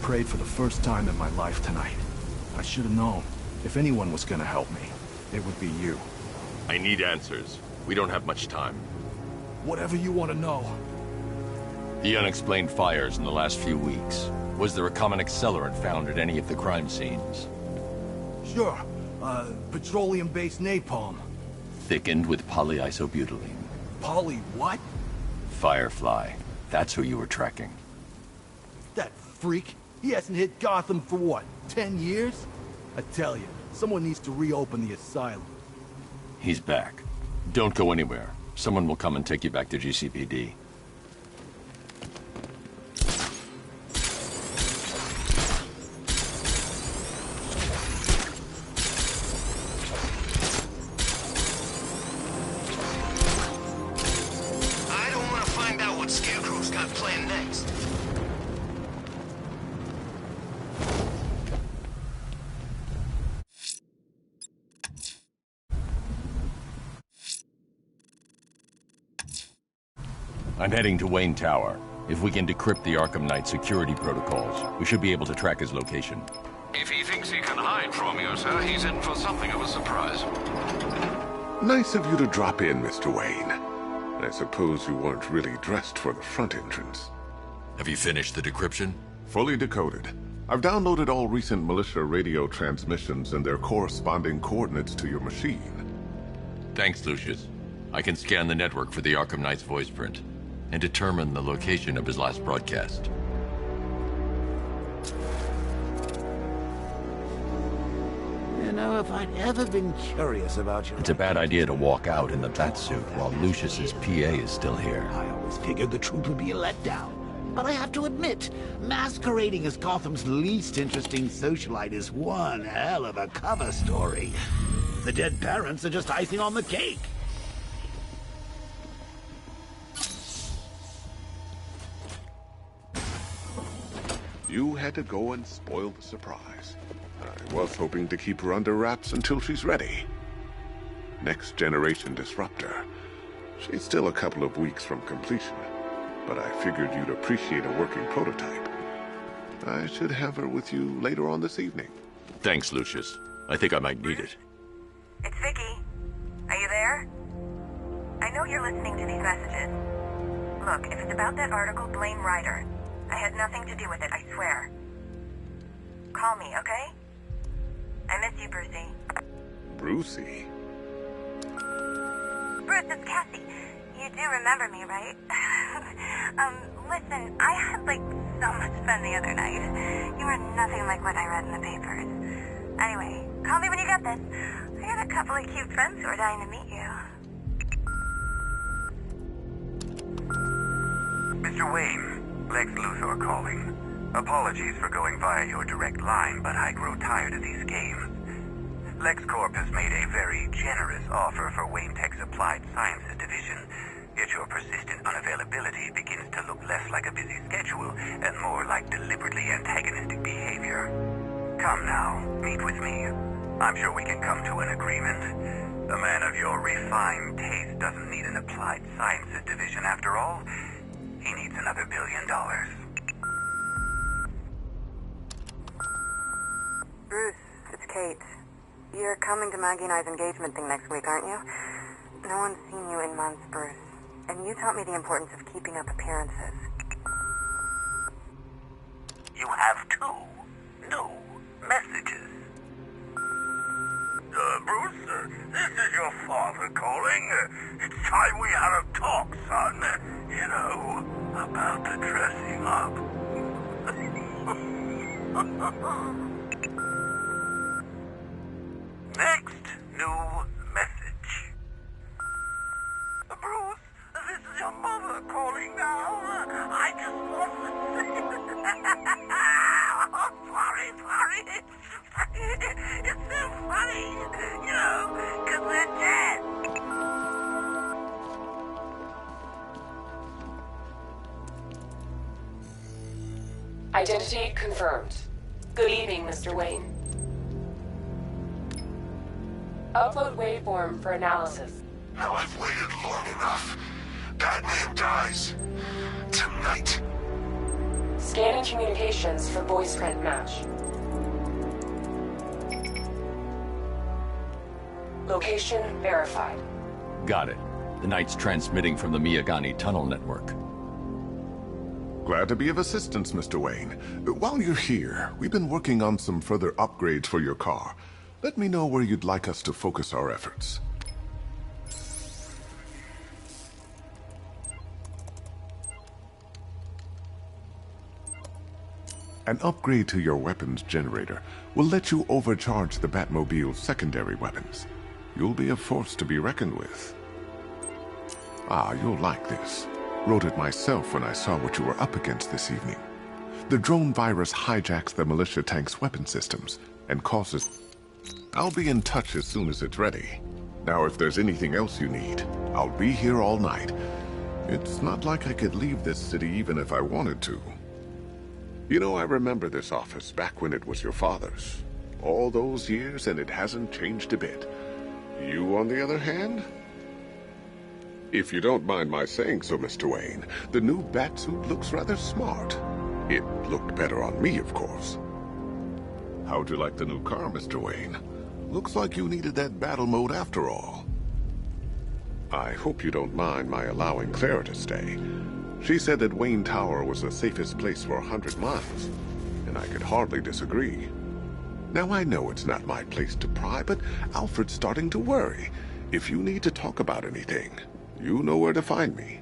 prayed for the first time in my life tonight. I should have known. If anyone was gonna help me, it would be you. I need answers. We don't have much time. Whatever you want to know. The unexplained fires in the last few weeks. Was there a common accelerant found at any of the crime scenes? Sure. Petroleum-based napalm. Thickened with polyisobutylene. Poly what? Firefly. That's who you were tracking. That freak. He hasn't hit Gotham for what, 10 years? I tell you, someone needs to reopen the asylum. He's back. Don't go anywhere. Someone will come and take you back to GCPD. I don't want to find out what Scarecrow's got planned next. I'm heading to Wayne Tower. If we can decrypt the Arkham Knight security protocols, we should be able to track his location. If he thinks he can hide from you, sir, he's in for something of a surprise. Nice of you to drop in, Mr. Wayne. I suppose you weren't really dressed for the front entrance. Have you finished the decryption? Fully decoded. I've downloaded all recent militia radio transmissions and their corresponding coordinates to your machine. Thanks, Lucius. I can scan the network for the Arkham Knight's voice print and determine the location of his last broadcast. You know, if I'd ever been curious about your... It's a bad idea to walk out in the Batsuit while Lucius's PA is still here. I always figured the truth would be a letdown. But I have to admit, masquerading as Gotham's least interesting socialite is one hell of a cover story. The dead parents are just icing on the cake. You had to go and spoil the surprise. I was hoping to keep her under wraps until she's ready. Next generation disruptor. She's still a couple of weeks from completion, but I figured you'd appreciate a working prototype. I should have her with you later on this evening. Thanks, Lucius. I think I might need it. It's Vicky. Are you there? I know you're listening to these messages. Look, if it's about that article, blame Ryder. I had nothing to do with it, I swear. Call me, okay? I miss you, Brucey. Brucey? Bruce, it's Cassie. You do remember me, right? Listen, I had, so much fun the other night. You were nothing like what I read in the papers. Anyway, call me when you get this. I got a couple of cute friends who are dying to meet you. Mr. Wayne. Lex Luthor calling. Apologies for going via your direct line, but I grow tired of these games. LexCorp has made a very generous offer for Wayne Tech's Applied Sciences division, yet your persistent unavailability begins to look less like a busy schedule and more like deliberately antagonistic behavior. Come now, meet with me. I'm sure we can come to an agreement. A man of your refined taste doesn't need an Applied Sciences division after all. He needs another $1 billion. Bruce, it's Kate. You're coming to Maggie and I's engagement thing next week, aren't you? No one's seen you in months, Bruce. And you taught me the importance of keeping up appearances. You have two new messages. Bruce, this is your father calling. It's time we had a talk, son. You know, about the dressing up. Next new message. Bruce, this is your mother calling now. I just want to say... Oh, sorry. It's so funny, you know, because we're dead. Identity confirmed. Good evening, Mr. Wayne. Upload waveform for analysis. Now I've waited long enough. Batman dies. Tonight. Scanning communications for voice print match. Location verified. Got it. The Knight's transmitting from the Miyagani tunnel network. Glad to be of assistance, Mr. Wayne. While you're here, we've been working on some further upgrades for your car. Let me know where you'd like us to focus our efforts. An upgrade to your weapons generator will let you overcharge the Batmobile's secondary weapons. You'll be a force to be reckoned with. Ah, you'll like this. Wrote it myself when I saw what you were up against this evening. The drone virus hijacks the militia tank's weapon systems and causes... I'll be in touch as soon as it's ready. Now, if there's anything else you need, I'll be here all night. It's not like I could leave this city even if I wanted to. You know, I remember this office back when it was your father's. All those years and it hasn't changed a bit. You, on the other hand? If you don't mind my saying so, Mr. Wayne, the new Batsuit looks rather smart. It looked better on me, of course. How'd you like the new car, Mr. Wayne? Looks like you needed that battle mode after all. I hope you don't mind my allowing Clara to stay. She said that Wayne Tower was the safest place for 100 miles, and I could hardly disagree. Now, I know it's not my place to pry, but Alfred's starting to worry. If you need to talk about anything, you know where to find me.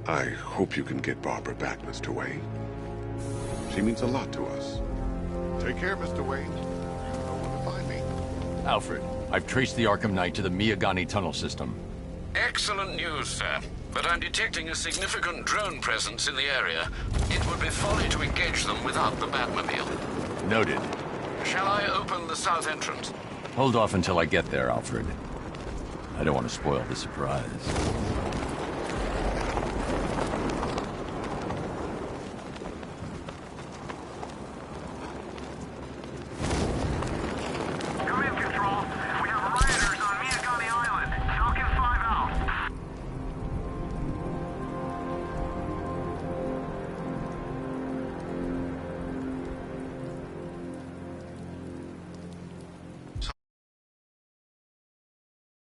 I hope you can get Barbara back, Mr. Wayne. She means a lot to us. Take care, Mr. Wayne. You know where to find me. Alfred, I've traced the Arkham Knight to the Miyagani tunnel system. Excellent news, sir. But I'm detecting a significant drone presence in the area. It would be folly to engage them without the Batmobile. Noted. Shall I open the south entrance? Hold off until I get there, Alfred. I don't want to spoil the surprise.